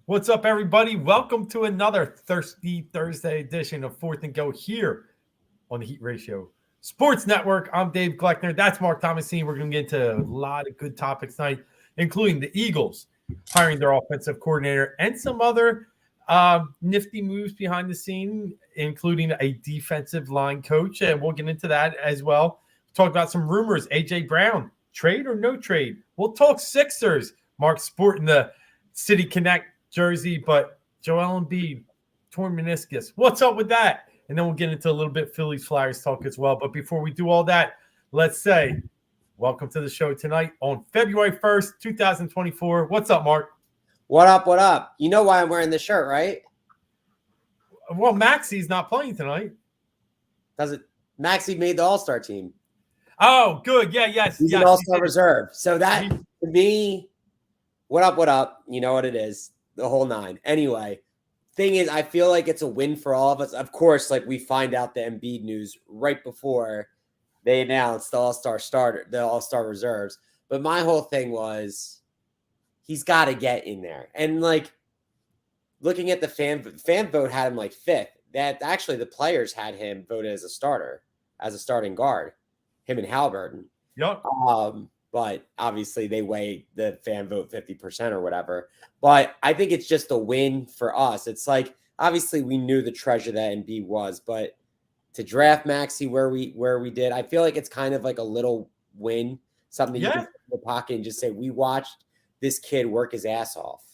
What's up, everybody? Welcome to another Thirsty Thursday edition of Fourth and Go here on the Heat Ratio Sports Network. I'm Dave Gleckner. That's Marc Thomasine. We're going to get into a lot of good topics tonight, including the Eagles hiring their offensive coordinator and some other nifty moves behind the scene, including a defensive line coach. And we'll get into that as well. Talk about some rumors. A.J. Brown, trade or no trade? We'll talk Sixers. Mark sporting the City Connect jersey, but Joel Embiid, torn meniscus. What's up with that? And then we'll get into a little bit Phillies Flyers talk as well. But before we do all that, let's say welcome to the show tonight on February 1st, 2024. What's up, Mark? What up, what up? You know why I'm wearing this shirt, right? Well, Maxi's not playing tonight. Maxie made the All-Star team. Oh, good. Yeah, yes. He's an All-Star reserve. So that, to me, what up? You know what it is. The whole nine. Anyway, thing is, I feel like it's a win for all of us. Of course, like we find out the Embiid news right before they announced the All-Star reserves. But my whole thing was he's got to get in there. And like looking at the fan vote had him like fifth. That actually the players had him voted as a starter, as a starting guard, him and Halliburton. Yep. But obviously they weigh the fan vote 50% or whatever. But I think it's just a win for us. It's like, obviously we knew the treasure that Embiid was, but to draft Maxey where we did, I feel like it's kind of like a little win, something you can put in the pocket and just say, we watched this kid work his ass off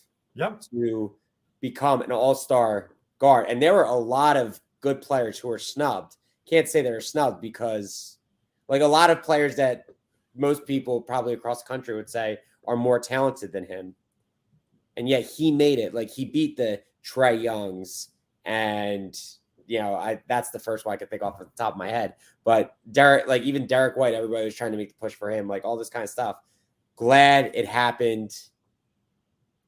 to become an all-star guard. And there were a lot of good players who were snubbed. Can't say they were snubbed because like a lot of players that most people probably across the country would say are more talented than him. And yet he made it. Like he beat the Trae Youngs and, you know, that's the first one I could think off the top of my head. But even Derek White, everybody was trying to make the push for him, like all this kind of stuff. Glad it happened.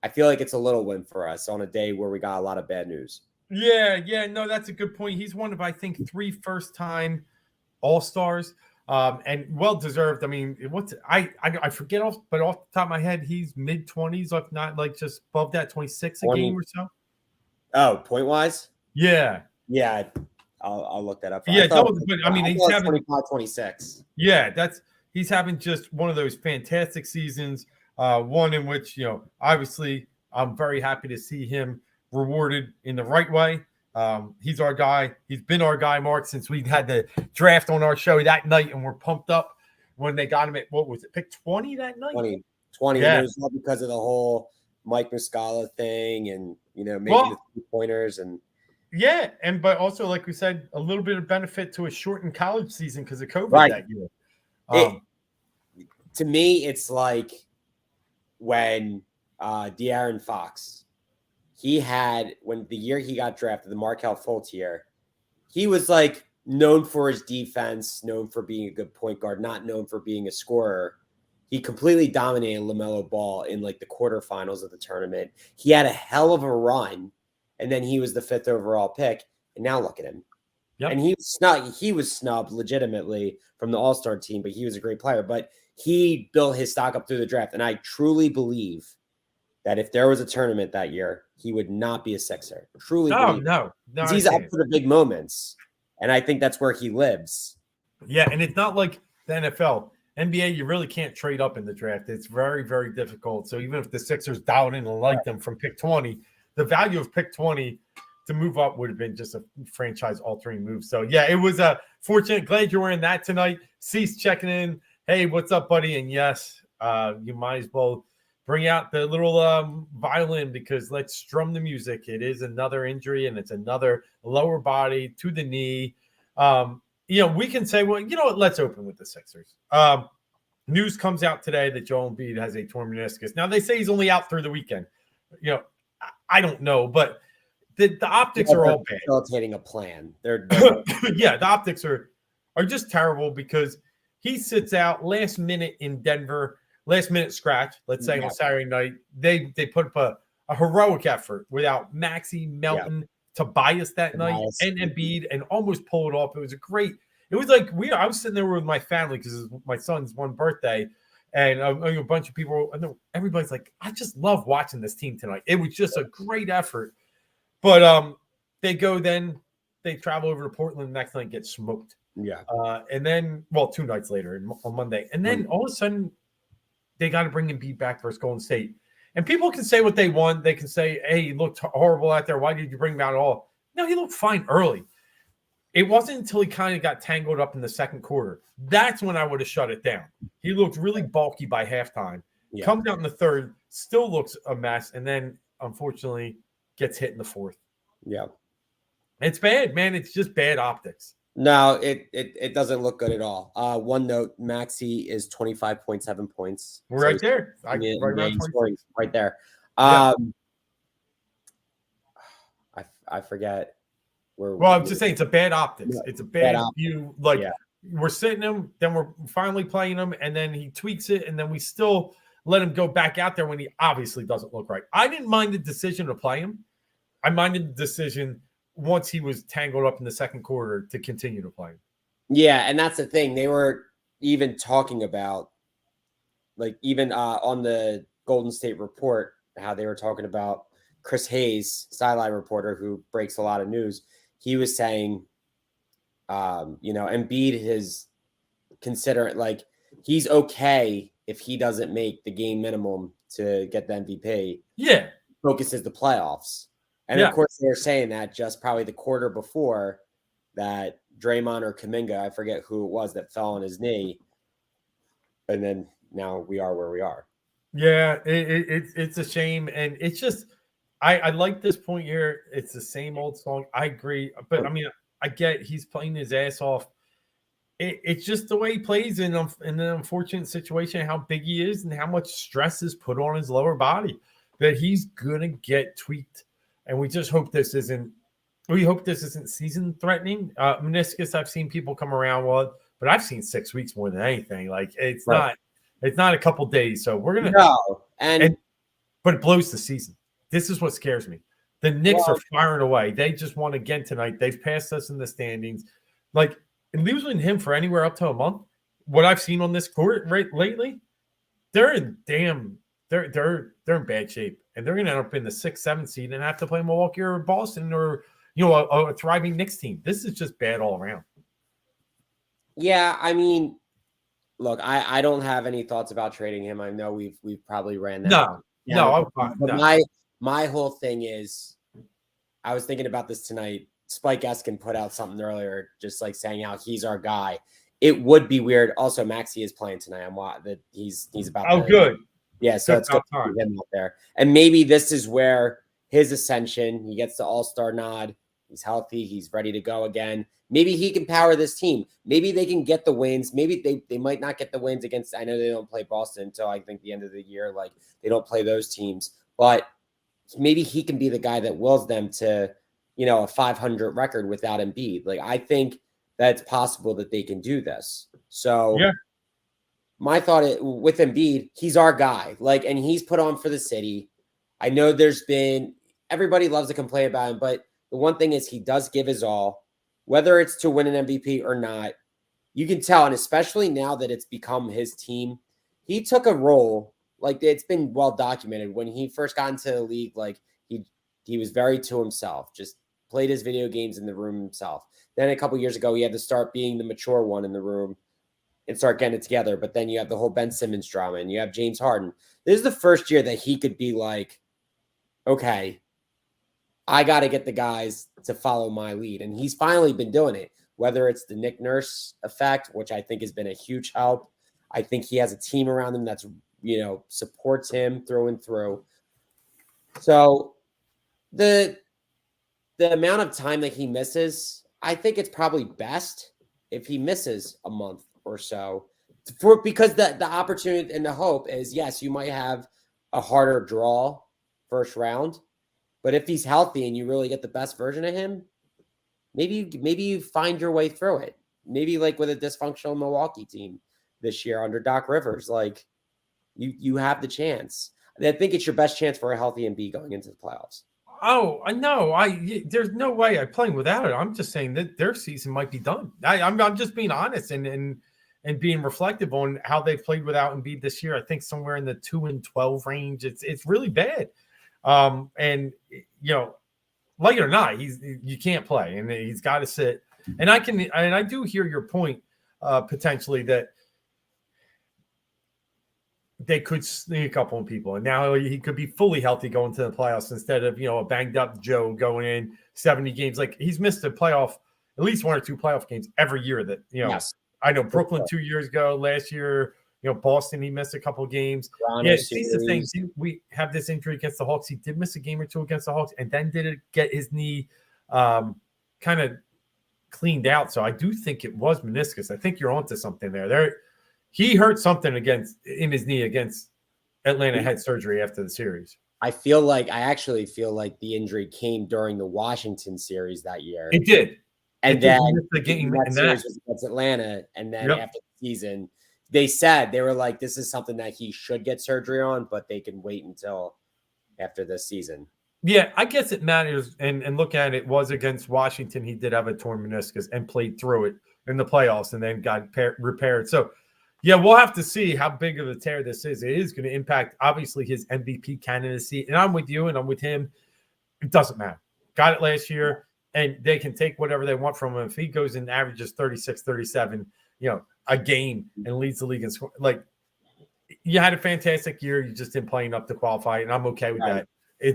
I feel like it's a little win for us on a day where we got a lot of bad news. Yeah, no, that's a good point. He's one of, I think, 3 first-time All-Stars. And well deserved. I mean, I forget off the top of my head, he's mid-20s, if not like just above that 26 a game or so. Oh, point wise? Yeah. I'll look that up. Yeah, I mean, he's having 25, 26. Yeah, he's having just one of those fantastic seasons. One in which, you know, obviously I'm very happy to see him rewarded in the right way. He's our guy. He's been our guy, Mark, since we had the draft on our show that night, and we're pumped up when they got him at, what was it, pick 20 that night? 20. Yeah. And it was all because of the whole Mike Muscala thing and, you know, making the 3-pointers and. Yeah, but also, like we said, a little bit of benefit to a shortened college season because of COVID that year. To me, it's like when De'Aaron Fox. When the year he got drafted, the Markelle Fultz year, he was like known for his defense, known for being a good point guard, not known for being a scorer. He completely dominated LaMelo Ball in like the quarterfinals of the tournament. He had a hell of a run, and then he was the 5th overall pick. And now look at him. Yep. And he was snubbed legitimately from the All-Star team, but he was a great player. But he built his stock up through the draft. And I truly believe that if there was a tournament that year, he would not be a Sixer. Truly believe. No. He's up for the big moments. And I think that's where he lives. Yeah, and it's not like the NFL. NBA, you really can't trade up in the draft. It's very, very difficult. So even if the Sixers dialed in and liked them from pick 20, the value of pick 20 to move up would have been just a franchise-altering move. So, yeah, it was fortunate. Glad you're wearing that tonight. Cease checking in. Hey, what's up, buddy? And, yes, you might as well bring out the little violin because let's strum the music. It is another injury, and it's another lower body to the knee. You know, we can say, well, you know what? Let's open with the Sixers. News comes out today that Joel Embiid has a torn meniscus. Now, they say he's only out through the weekend. You know, I don't know, but the optics are all bad. Facilitating a plan. They're yeah, the optics are just terrible because he sits out last minute in Denver. Last minute scratch, let's say on Saturday night, they put up a heroic effort without Maxey, Melton, Tobias that night, and Embiid, and almost pull it off. It was like I was sitting there with my family because it was my son's one birthday, And a bunch of people, everybody's like, I just love watching this team tonight. It was just a great effort. But they travel over to Portland the next night and get smoked. Yeah. And then, 2 nights later on Monday. And then all of a sudden, they got to bring Embiid back versus Golden State. And people can say what they want. They can say, hey, he looked horrible out there. Why did you bring him out at all? No, he looked fine early. It wasn't until he kind of got tangled up in the second quarter. That's when I would have shut it down. He looked really bulky by halftime. Yeah. Comes out in the third, still looks a mess, and then, unfortunately, gets hit in the fourth. Yeah. It's bad, man. It's just bad optics. No, it doesn't look good at all. One note, Maxey is 25.7 points. We're right there. Right there. Yeah. I forget. I'm just saying it's a bad optics. It's a bad view. We're sitting him, then we're finally playing him, and then he tweaks it, and then we still let him go back out there when he obviously doesn't look right. I didn't mind the decision to play him. I minded the decision once he was tangled up in the second quarter to continue to play him. Yeah, and that's the thing. They were even talking about, on the Golden State report, how they were talking about Chris Hayes, sideline reporter who breaks a lot of news. He was saying, Embiid is considered he's okay if he doesn't make the game minimum to get the MVP. Yeah. Focuses the playoffs. And of course, they're saying that just probably the quarter before that Draymond or Kuminga, I forget who it was, that fell on his knee. And then now we are where we are. Yeah, it's a shame. And it's just, I like this point here. It's the same old song. I agree. But, I mean, I get he's playing his ass off. It's just the way he plays in an unfortunate situation, how big he is and how much stress is put on his lower body, that he's going to get tweaked. And we just hope this isn't season threatening. Meniscus, I've seen people come around with, but I've seen 6 weeks more than anything. It's not a couple days. So we're going to but it blows the season. This is what scares me. The Knicks are firing away. They just won again tonight. They've passed us in the standings. And losing him for anywhere up to a month, what I've seen on this court lately, they're in bad shape. And they're going to end up in the 6th, 7th seed and have to play Milwaukee or Boston or, a thriving Knicks team. This is just bad all around. Yeah, I mean, look, I don't have any thoughts about trading him. I know we've probably ran that. No. But my whole thing is, I was thinking about this tonight. Spike Eskin put out something earlier, just saying how he's our guy. It would be weird. Also, Maxey is playing tonight. He's about. Oh, good. Yeah, so it's good to see him out there. And maybe this is where his ascension, he gets the all-star nod. He's healthy. He's ready to go again. Maybe he can power this team. Maybe they can get the wins. Maybe they might not get the wins against – I know they don't play Boston until I think the end of the year. They don't play those teams. But maybe he can be the guy that wills them to, a 500 record without Embiid. I think that it's possible that they can do this. So – my thought with Embiid, he's our guy. And he's put on for the city. I know everybody loves to complain about him, but the one thing is he does give his all, whether it's to win an MVP or not. You can tell, and especially now that it's become his team, he took a role. It's been well documented. When he first got into the league, he was very to himself, just played his video games in the room himself. Then a couple years ago, he had to start being the mature one in the room and start getting it together. But then you have the whole Ben Simmons drama and you have James Harden. This is the first year that he could be okay, I got to get the guys to follow my lead. And he's finally been doing it, whether it's the Nick Nurse effect, which I think has been a huge help. I think he has a team around him that's, supports him through and through. So the amount of time that he misses, I think it's probably best if he misses a month or so, because the opportunity and the hope is, yes, you might have a harder draw first round, but if he's healthy and you really get the best version of him, maybe you find your way through it. Maybe with a dysfunctional Milwaukee team this year under Doc Rivers, you have the chance. I think it's your best chance for a healthy Embiid going into the playoffs. Oh, I know. There's no way I'm playing without it. I'm just saying that their season might be done. I'm just being honest, and and being reflective on how they've played without Embiid this year. I think somewhere in the 2-12 range. It's really bad. And like it or not, you can't play, and he's got to sit. And I do hear your point potentially that they could sneak a couple of people, and now he could be fully healthy going to the playoffs instead of a banged up Joe going in 70 games. Like he's missed a playoff, at least 1 or 2 playoff games every year. That Yes. I know Brooklyn 2 years ago, last year, Boston he missed a couple of games. See the thing. We have this injury against the Hawks. He did miss a game or 2 against the Hawks, and then did get his knee kind of cleaned out. So I do think it was meniscus. I think you're onto something there. He hurt something in his knee against Atlanta, had surgery after the series. I actually feel like the injury came during the Washington series that year. It did. And then the game that series was against Atlanta. And then after the season, they were like, this is something that he should get surgery on, but they can wait until after this season. Yeah, I guess it matters. And look at it, was against Washington. He did have a torn meniscus and played through it in the playoffs and then got repaired. So, yeah, we'll have to see how big of a tear this is. It is going to impact, obviously, his MVP candidacy. And I'm with you and I'm with him. It doesn't matter. Got it last year, and they can take whatever they want from him. If he goes and averages 36, 37, a game and leads the league in score, like, you had a fantastic year. You just didn't play enough to qualify, and I'm okay with that.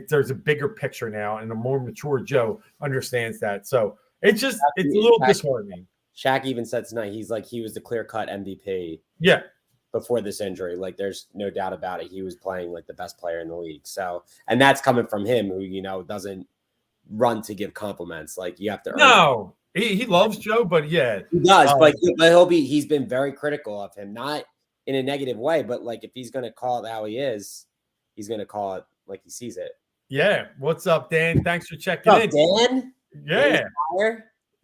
There's a bigger picture now, and a more mature Joe understands that. So it's a little disheartening. Shaq even said tonight, he's like, he was the clear-cut MVP. Yeah. Before this injury. Like, there's no doubt about it. He was playing like the best player in the league. So, and that's coming from him who, doesn't run to give compliments. Like, you have to earn No, he loves Joe, but yeah. He does, but he's been very critical of him, not in a negative way, but like if he's going to call it how he is, he's going to call it like he sees it. Yeah. What's up, Dan? Thanks for checking in. Dan? Yeah.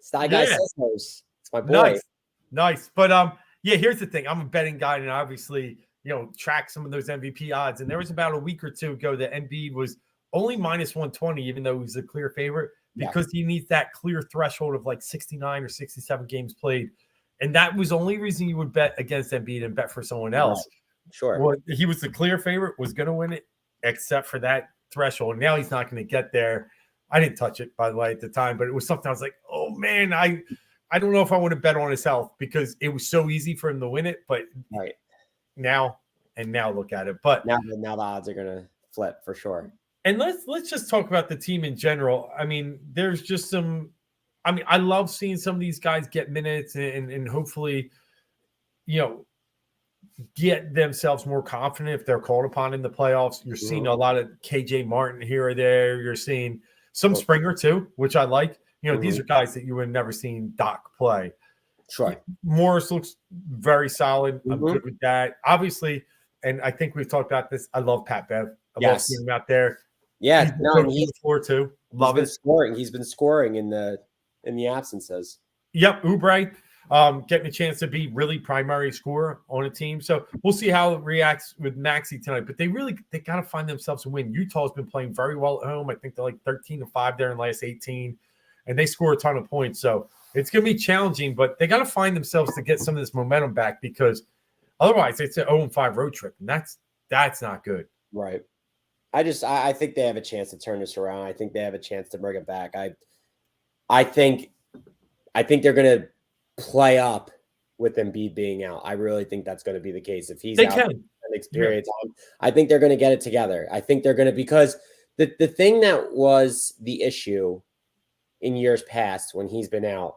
Sty Guy Sisters. It's my boy. Nice. But here's the thing. I'm a betting guy, and obviously, track some of those MVP odds. And there was about a week or 2 ago that Embiid was only minus 120, even though he's a clear favorite, because he needs that clear threshold of like 69 or 67 games played. And that was the only reason you would bet against Embiid and bet for someone else. Right. Sure. Well, he was the clear favorite, was going to win it, except for that threshold. Now he's not going to get there. I didn't touch it, by the way, at the time, but it was something I was like, oh, man, I don't know if I want to bet on his health because it was so easy for him to win it. But now look at it. But now the odds are going to flip for sure. And let's just talk about the team in general. I mean, there's just I love seeing some of these guys get minutes and hopefully, get themselves more confident if they're called upon in the playoffs. You're seeing a lot of KJ Martin here or there. You're seeing some Springer too, which I like. These are guys that you would have never seen Doc play. Sure. Morris looks very solid. I'm good with that. Obviously, and I think we've talked about this, I love Pat Bev. I love seeing him out there. Yeah, he's floor too. Love it. Scoring. He's been scoring in the absences. Yep, Oubre getting a chance to be really primary scorer on a team. So we'll see how it reacts with Maxey tonight. But they got to find themselves a win. Utah's been playing very well at home. I think they're like 13-5 there in the last 18, and they score a ton of points. So it's going to be challenging, but they got to find themselves to get some of this momentum back because otherwise it's an 0-5 road trip, and that's not good. Right. I think they have a chance to turn this around. I think they have a chance to bring it back. I think they're going to play up with Embiid being out. I really think that's going to be the case. If he's out for an period of time, I think they're going to get it together. I think they're going to, because the thing that was the issue in years past when he's been out,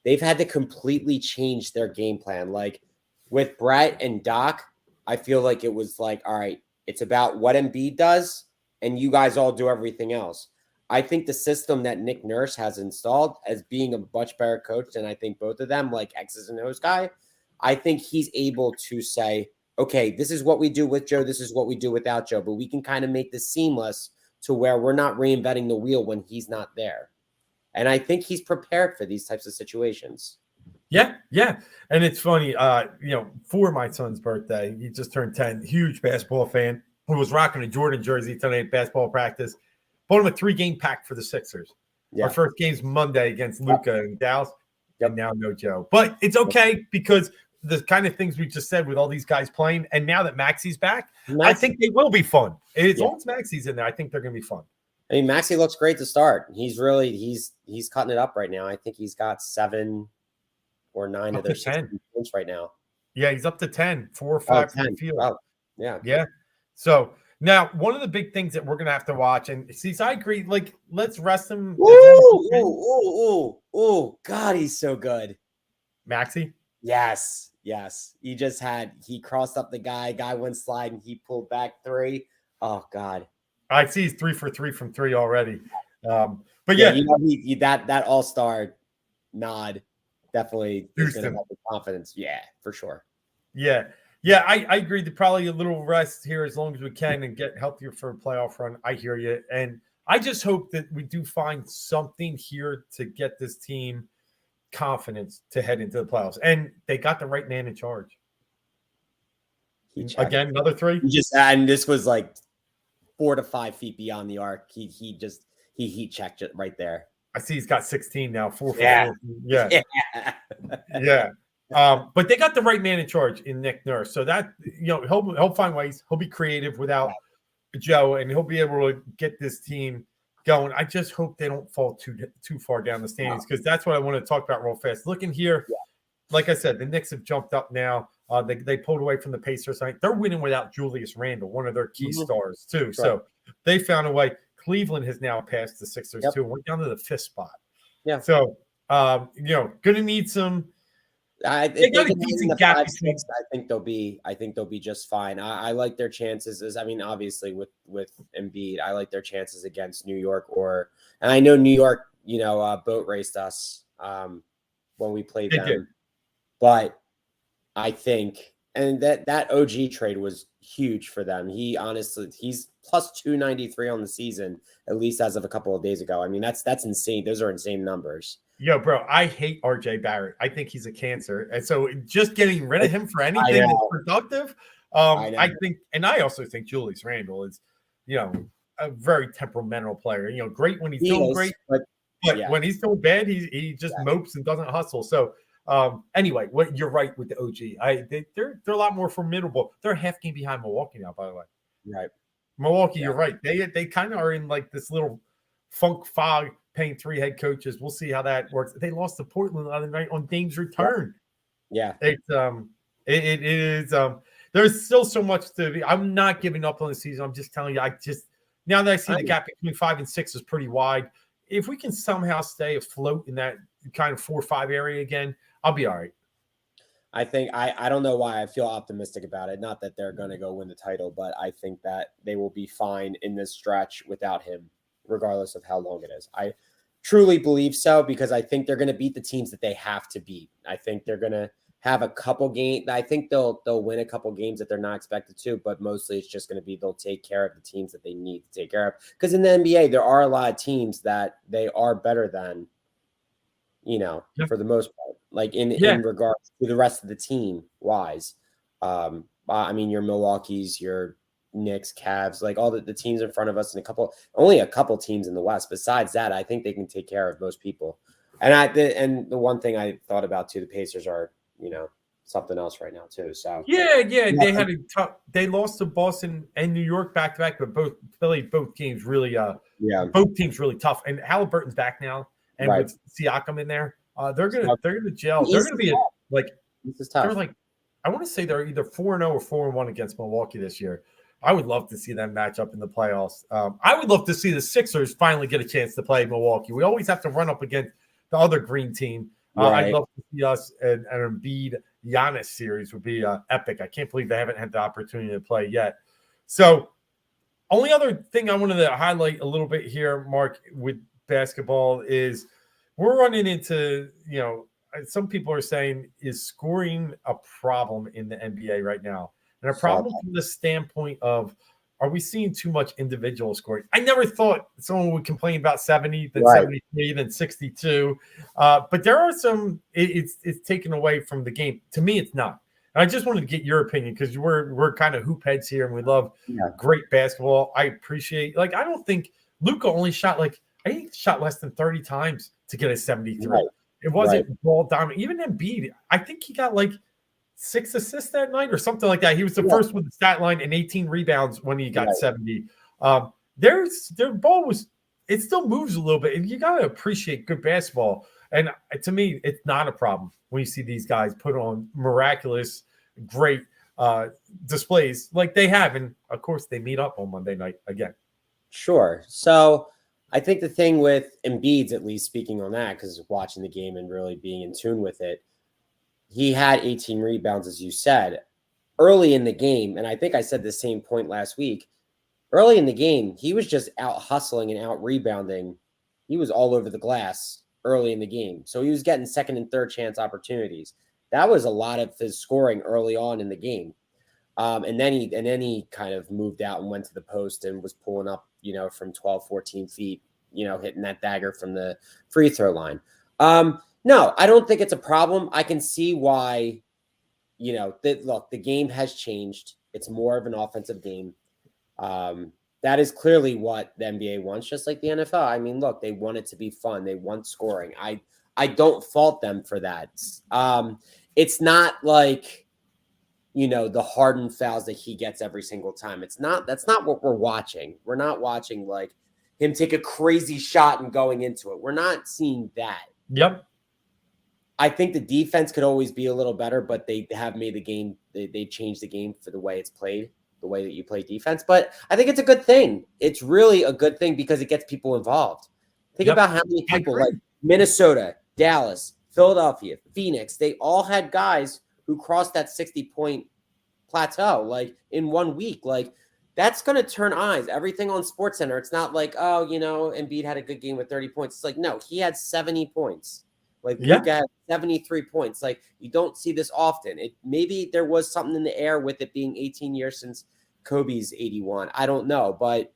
they've had to completely change their game plan. Like with Brett and Doc, I feel like it was like, all right, it's about what Embiid does, and you guys all do everything else. I think the system that Nick Nurse has installed as being a much better coach than I think both of them, like X's and O's guy, I think he's able to say, okay, this is what we do with Joe, this is what we do without Joe, but we can kind of make this seamless to where we're not reinventing the wheel when he's not there. And I think he's prepared for these types of situations. Yeah. And it's funny, for my son's birthday, he just turned 10, huge basketball fan, who was rocking a Jordan jersey tonight at basketball practice. Bought him a 3-game pack for the Sixers. Yeah. Our first game's Monday against Luka and Dallas, and now no Joe. But it's okay because the kind of things we just said with all these guys playing, and now that Maxi's back, I Maxey, think they will be fun. As Yeah. long as Maxi's in there, I think they're going to be fun. I mean, Maxey looks great to start. He's really he's cutting it up right now. I think he's got 7 or 9 Up of their to 10. 16 points right now. Yeah, he's up to 10, 4 or 5 from the 10. field. Oh, yeah. Yeah. So now one of the big things that we're going to have to watch, and see, I agree, like, let's rest him. Ooh, God, he's so good. Maxey? Yes. He crossed up the guy went sliding, he pulled back 3. Oh, God. I see he's 3 for 3 from 3 already. But yeah, that all-star nod definitely is going to help the confidence. Yeah, for sure. Yeah, I agree that probably a little rest here as long as we can and get healthier for a playoff run. I hear you. And I just hope that we do find something here to get this team confidence to head into the playoffs. And they got the right man in charge. Again, another 3? And this was like 4 to 5 feet beyond the arc. He heat checked it right there. I see he's got 16 now, 4 for 4. Yeah. But they got the right man in charge in Nick Nurse. So that, he'll find ways. He'll be creative without Joe, and he'll be able to get this team going. I just hope they don't fall too far down the standings, because that's what I want to talk about real fast. Looking here, like I said, the Knicks have jumped up now. They pulled away from the Pacers. They're winning without Julius Randle, one of their key stars, too. Right. So they found a way. Cleveland has now passed the Sixers, too. We're down to the 5th spot. Yeah. So, going to need some. I think they'll be just fine. I like their chances. Obviously with Embiid, I like their chances against New York, and I know New York, boat raced us when we played them. Did. But I think, and that OG trade was huge for them. He's plus 293 on the season, at least as of a couple of days ago. I mean, that's insane. Those are insane numbers. Yo, bro, I hate RJ Barrett. I think he's a cancer. And so just getting rid of him for anything that's productive, I think, and I also think Julius Randle is, a very temperamental player. Great when he's doing great, but when he's doing bad, he just mopes and doesn't hustle. So anyway, you're right with the OG. They're a lot more formidable. They're half game behind Milwaukee now, by the way. Right. Milwaukee, you're right. They kind of are in like this little funk fog, paying 3 head coaches. We'll see how that works. They lost to Portland the other night on Dame's return. Yeah. It is there's still so much to be. I'm not giving up on the season. I'm just telling you, now that I see the gap between 5 and 6 is pretty wide. If we can somehow stay afloat in that kind of 4-5 area again, I'll be all right. I think I don't know why I feel optimistic about it. Not that they're going to go win the title, but I think that they will be fine in this stretch without him, regardless of how long it is. I truly believe so, because I think they're going to beat the teams that they have to beat. I think they're going to have a couple games. I think they'll win a couple games that they're not expected to, but mostly it's just going to be they'll take care of the teams that they need to take care of. Because in the NBA, there are a lot of teams that they are better than, for the most part, like in regards to the rest of the team wise. Your Milwaukee's, your Knicks, Cavs, like all the teams in front of us, and only a couple teams in the West. Besides that, I think they can take care of most people. And the one thing I thought about too, the Pacers are, something else right now too. So they lost to Boston and New York back to back, but both teams really both teams really tough. And Halliburton's back now, and with Siakam in there, they're gonna gel. They're gonna be they're like, I want to say they're either 4-0 or 4-1 against Milwaukee this year. I would love to see them match up in the playoffs. I would love to see the Sixers finally get a chance to play Milwaukee. We always have to run up against the other green team. I'd love to see us an Embiid Giannis series would be epic. I can't believe they haven't had the opportunity to play yet. So, only other thing I wanted to highlight a little bit here, Mark, with basketball is we're running into, some people are saying, is scoring a problem in the NBA right now? And a problem from the standpoint of, are we seeing too much individual scoring? I never thought someone would complain about 70, then 73, then 62. But there are some, it's taken away from the game. To me, it's not. And I just wanted to get your opinion, because we're kind of hoop heads here and we love great basketball. I appreciate, I don't think Luka only shot I think he shot less than 30 times to get a 73. It wasn't ball dominant. Even Embiid, I think he got 6 assists that night or something like that. He was the first with the stat line and 18 rebounds when he got 70. Their ball was, it still moves a little bit, and you got to appreciate good basketball. And to me, it's not a problem when you see these guys put on miraculous, great displays like they have. And of course, they meet up on Monday night again. Sure. So I think the thing with Embiid's, at least speaking on that, because watching the game and really being in tune with it, he had 18 rebounds, as you said, early in the game. And I think I said the same point last week. Early in the game, he was just out hustling and out rebounding. He was all over the glass early in the game. So he was getting second and third chance opportunities. That was a lot of his scoring early on in the game. And then he kind of moved out and went to the post and was pulling up, from 12, 14 feet, hitting that dagger from the free throw line. No, I don't think it's a problem. I can see why, the game has changed. It's more of an offensive game. That is clearly what the NBA wants, just like the NFL. I mean, look, they want it to be fun. They want scoring. I don't fault them for that. It's not like, the hardened fouls that he gets every single time. That's not what we're watching. We're not watching like him take a crazy shot and going into it. We're not seeing that. Yep. I think the defense could always be a little better, but they have made the game. They changed the game for the way it's played, the way that you play defense. But I think it's a good thing. It's really a good thing because it gets people involved. Think about how many people like Minnesota, Dallas, Philadelphia, Phoenix, they all had guys who crossed that 60-point plateau like in 1 week. Like that's going to turn eyes. Everything on SportsCenter. It's not like, Embiid had a good game with 30 points. It's like, no, he had 70 points. Like Luka had 73 points. Like you don't see this often. Maybe there was something in the air with it being 18 years since Kobe's 81. I don't know, but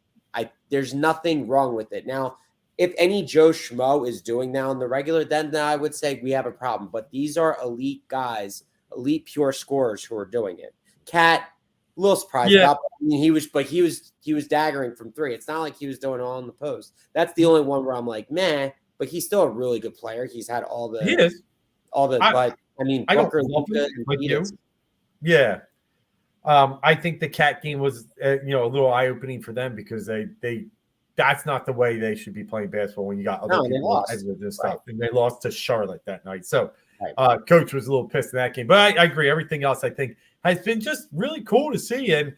there's nothing wrong with it. Now, if any Joe Schmo is doing now in the regular, then I would say we have a problem. But these are elite guys, elite pure scorers who are doing it. Cat, a little surprised about. I mean, he was daggering from three. It's not like he was doing it all in the post. That's the only one where I'm like, meh. But he's still a really good player. He's had all the. He is. But I mean, Booker, Luka, like you. Yeah. I think the Cat game was, a little eye opening for them because that's not the way they should be playing basketball when you got other people with this stuff. And they lost to Charlotte that night. So, coach was a little pissed in that game. But I agree. Everything else I think has been just really cool to see. And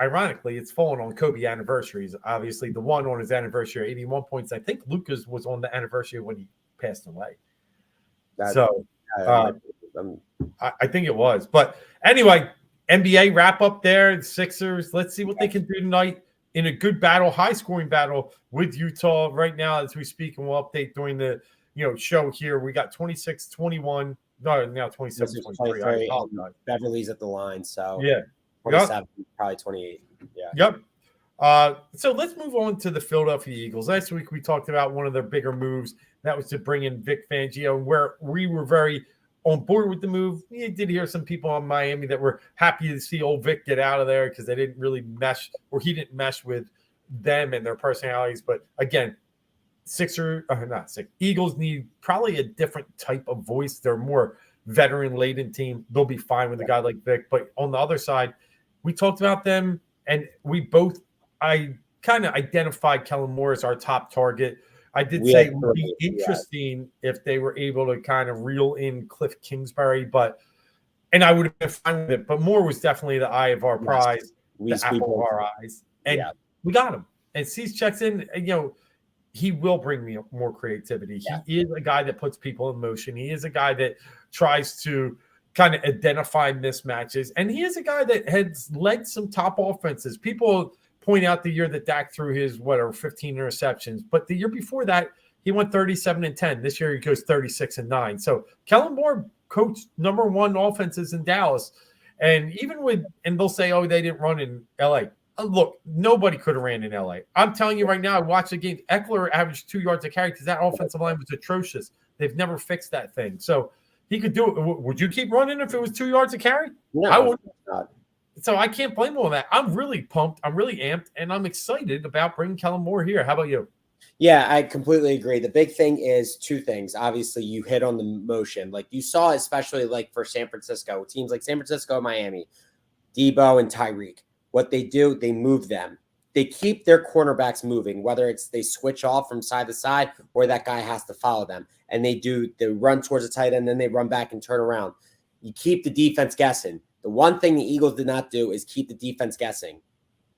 ironically, it's fallen on Kobe anniversaries. Obviously, the one on his anniversary, 81 points. I think Luka's was on the anniversary when he passed away. I think it was. But anyway, NBA wrap up there. Sixers. Let's see what they can do tonight in a good battle, high-scoring battle with Utah right now as we speak. And we'll update during the show here. We got 26-21. No, now 27-23. Beverly's at the line, so 27, probably 28. Yeah. Yep. So let's move on to the Philadelphia Eagles. Last week we talked about one of their bigger moves. That was to bring in Vic Fangio, where we were very on board with the move. You did hear some people in Miami that were happy to see old Vic get out of there because they didn't really mesh, or he didn't mesh with them and their personalities. But again, Eagles need probably a different type of voice. They're more veteran-laden team. They'll be fine with a guy like Vic. But on the other side, we talked about them, and I kind of identified Kellen Moore as our top target. I did say it would be interesting if they were able to kind of reel in Cliff Kingsbury, and I would have been fine with it. But Moore was definitely the eye of our prize, the apple of our eyes. And we got him. And Cease checks in, he will bring me more creativity. Yeah. He is a guy that puts people in motion. He is a guy that tries to kind of identify mismatches. And he is a guy that has led some top offenses. People point out the year that Dak threw his 15 interceptions, but the year before that he went 37-10. This year he goes 36-9. So Kellen Moore coached number one offenses in Dallas, and they'll say, oh, they didn't run in LA. Look, nobody could have ran in LA. I'm telling you right now, I watched the game. Eckler averaged 2 yards a carry because that offensive line was atrocious. They've never fixed that thing, so he could do it. Would you keep running if it was 2 yards a carry? No, I would not. So I can't blame him on that. I'm really pumped. I'm really amped, and I'm excited about bringing Kellen Moore here. How about you? Yeah, I completely agree. The big thing is two things. Obviously, you hit on the motion. Like you saw, especially like for San Francisco, teams like San Francisco, Miami, Debo and Tyreek. What they do, they move them. They keep their cornerbacks moving, whether it's they switch off from side to side or that guy has to follow them. And they run towards the tight end, then they run back and turn around. You keep the defense guessing. The one thing the Eagles did not do is keep the defense guessing.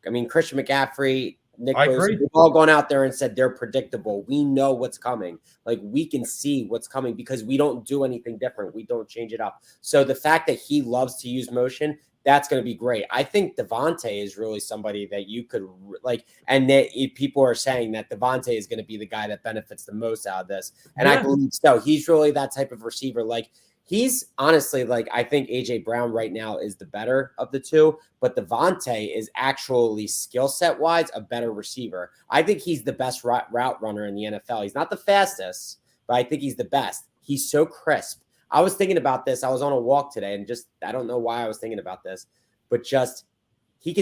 I mean, Christian McCaffrey, Nick I Bosa, agree. we've all gone out there and said they're predictable. We know what's coming. Like we can see what's coming because we don't do anything different. We don't change it up. So the fact that he loves to use motion, that's going to be great. I think Devontae is really somebody that you could like, and that people are saying that Devontae is going to be the guy that benefits the most out of this. And I believe so. He's really that type of receiver. Like he's honestly like, I think AJ Brown right now is the better of the two, but Devontae is actually skill set wise a better receiver. I think he's the best route runner in the NFL. He's not the fastest, but I think he's the best. He's so crisp. I was thinking about this. I was on a walk today and just, I don't know why I was thinking about this, but just he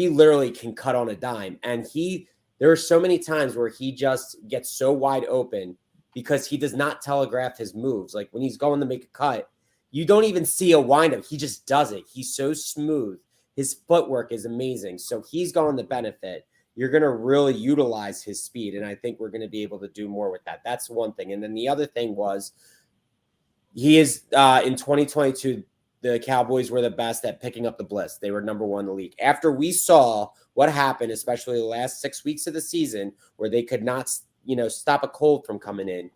literally can cut on a dime. And there are so many times where he just gets so wide open because he does not telegraph his moves. Like when he's going to make a cut, you don't even see a windup. He just does it. He's so smooth. His footwork is amazing. So he's going to benefit. You're going to really utilize his speed. And I think we're going to be able to do more with that. That's one thing. And then the other thing was, he is in 2022, the Cowboys were the best at picking up the blitz. They were number one in the league. After we saw what happened, especially the last 6 weeks of the season, where they could not, stop a cold from coming in,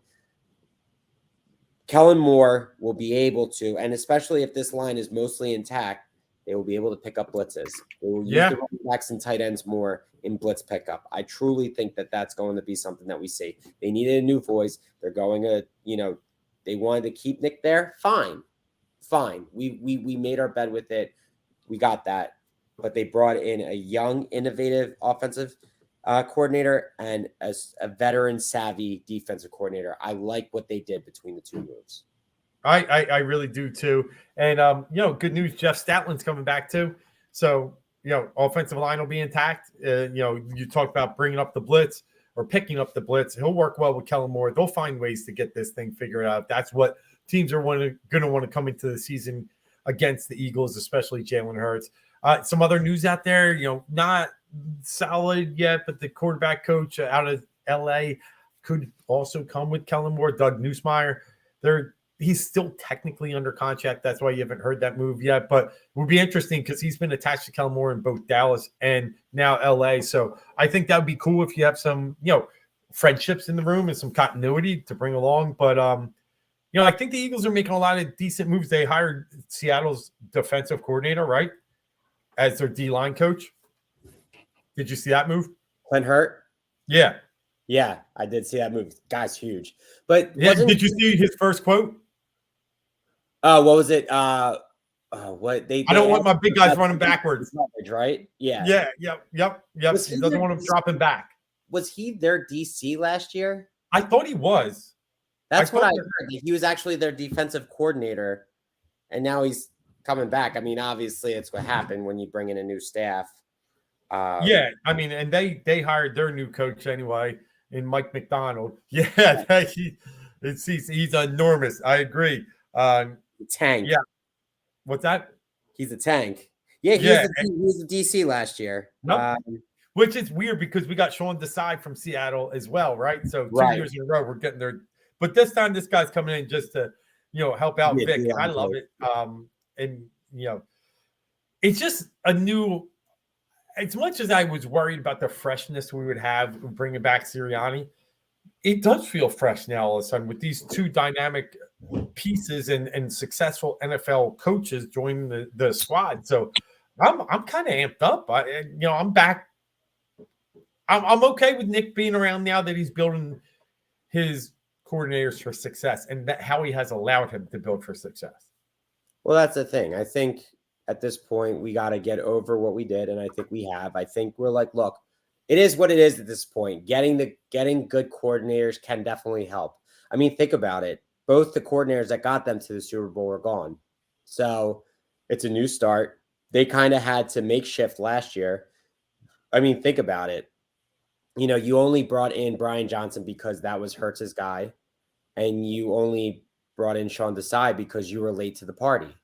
Kellen Moore will be able to, and especially if this line is mostly intact, they will be able to pick up blitzes. They will use the running backs and tight ends more in blitz pickup. I truly think that that's going to be something that we see. They needed a new voice. They're going to, they wanted to keep Nick there. Fine. We made our bed with it. We got that. But they brought in a young, innovative offensive coordinator and a veteran savvy defensive coordinator. I like what they did between the two moves. I really do too. And good news, Jeff Statlin's coming back too. So, offensive line will be intact. You talked about bringing up the blitz or picking up the blitz. He'll work well with Kellen Moore. They'll find ways to get this thing figured out. That's what teams are going to want to come into the season against the Eagles, especially Jalen Hurts. Some other news out there, not solid yet, but the quarterback coach out of LA could also come with Kellen Moore. Doug Nussmeier. He's still technically under contract. That's why you haven't heard that move yet. But it would be interesting because he's been attached to Kellen Moore in both Dallas and now LA. So I think that would be cool if you have some, friendships in the room and some continuity to bring along. But, I think the Eagles are making a lot of decent moves. They hired Seattle's defensive coordinator, right, as their D-line coach. Did you see that move? Clint Hurt? Yeah. Yeah, I did see that move. Guy's huge. But did you see his first quote? What was it? What they I don't want my big guys running backwards. Right? Yeah. Yep. He doesn't want him dropping back. Was he their DC last year? I thought he was. That's what I heard. He was actually their defensive coordinator, and now he's coming back. I mean, obviously, it's what happened when you bring in a new staff. And they hired their new coach anyway, in Mike McDonald. Yeah, he's enormous. I agree. Tank. Yeah. What's that? He's a tank. Yeah, he was the DC last year. Nope. Which is weird because we got Sean Desai from Seattle as well, right? So 2 years in a row we're getting there. But this time this guy's coming in just to, help out Vic. And I love it. It's just a new – as much as I was worried about the freshness we would have bringing back Sirianni, it does feel fresh now all of a sudden with these two dynamic pieces and successful NFL coaches joining the squad. So I'm kind of amped up. I'm back. I'm okay with Nick being around now that he's building his coordinators for success and how he has allowed him to build for success. Well, that's the thing. I think at this point we got to get over what we did, and I think we have. I think we're like, look, it is what it is at this point. Getting good coordinators can definitely help. I mean, think about it. Both the coordinators that got them to the Super Bowl are gone. So it's a new start. They kind of had to make shift last year. I mean, think about it. you only brought in Brian Johnson because that was Hurts's guy, and you only brought in Sean Desai because you were late to the party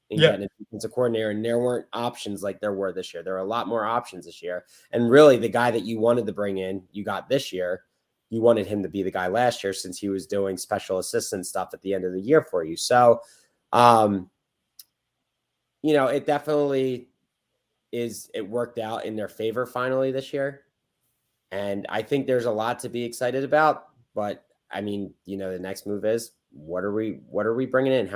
in getting a defensive coordinator, and there weren't options like there were this year. There are a lot more options this year, and really the guy that you wanted to bring in, you got this year. You wanted him to be the guy last year since he was doing special assistant stuff at the end of the year for you. So, it definitely it worked out in their favor finally this year. And I think there's a lot to be excited about, but I mean, the next move is what are we bringing in?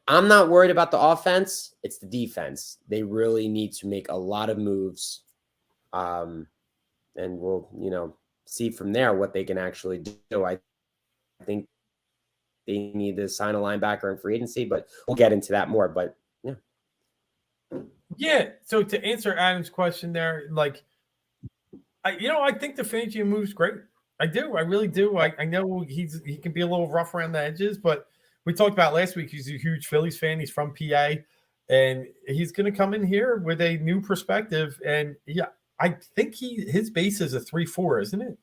I'm not worried about the offense. It's the defense. They really need to make a lot of moves. And we'll, see from there what they can actually do. I think they need to sign a linebacker in free agency, but we'll get into that more. But yeah. Yeah. So to answer Adam's question there, like, I think the Fangio move's great. I do. I really do. I know he can be a little rough around the edges, but we talked about last week. He's a huge Phillies fan. He's from PA, and he's going to come in here with a new perspective. And yeah, I think his base is a 3-4, isn't it?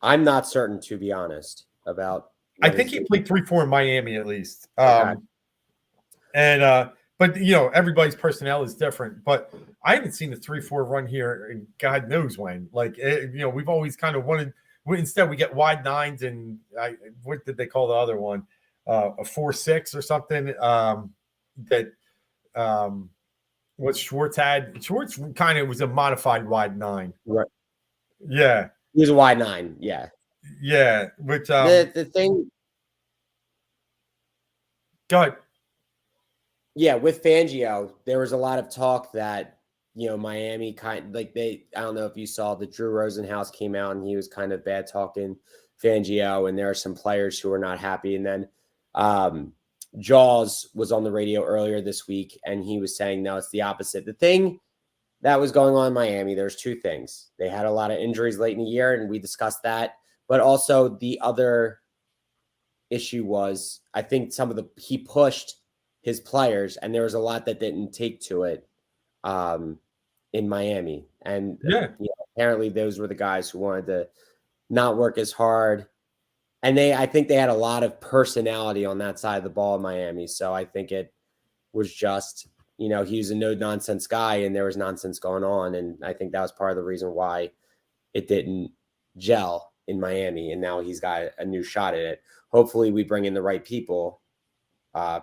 I'm not certain, to be honest, about. I think he played 3-4 in Miami at least. Okay. But everybody's personnel is different. But I haven't seen the 3-4 run here, and God knows when. Like, we've always kind of wanted. Instead, we get wide nines, and what did they call the other one? A 4-6 or something. What Schwartz had. Schwartz kind of was a modified wide nine. Right. Yeah. He was a wide nine. Yeah. Yeah. Which the thing. Go ahead. Yeah, with Fangio, there was a lot of talk that, Miami I don't know if you saw that Drew Rosenhaus came out and he was kind of bad talking Fangio, and there are some players who are not happy. And then Jaws was on the radio earlier this week, and he was saying, no, it's the opposite. The thing that was going on in Miami, there's two things. They had a lot of injuries late in the year, and we discussed that. But also the other issue was, I think he pushed his players, and there was a lot that didn't take to it in Miami. And apparently those were the guys who wanted to not work as hard. And I think they had a lot of personality on that side of the ball in Miami. So I think it was just, he was a no-nonsense guy, and there was nonsense going on. And I think that was part of the reason why it didn't gel in Miami. And now he's got a new shot at it. Hopefully we bring in the right people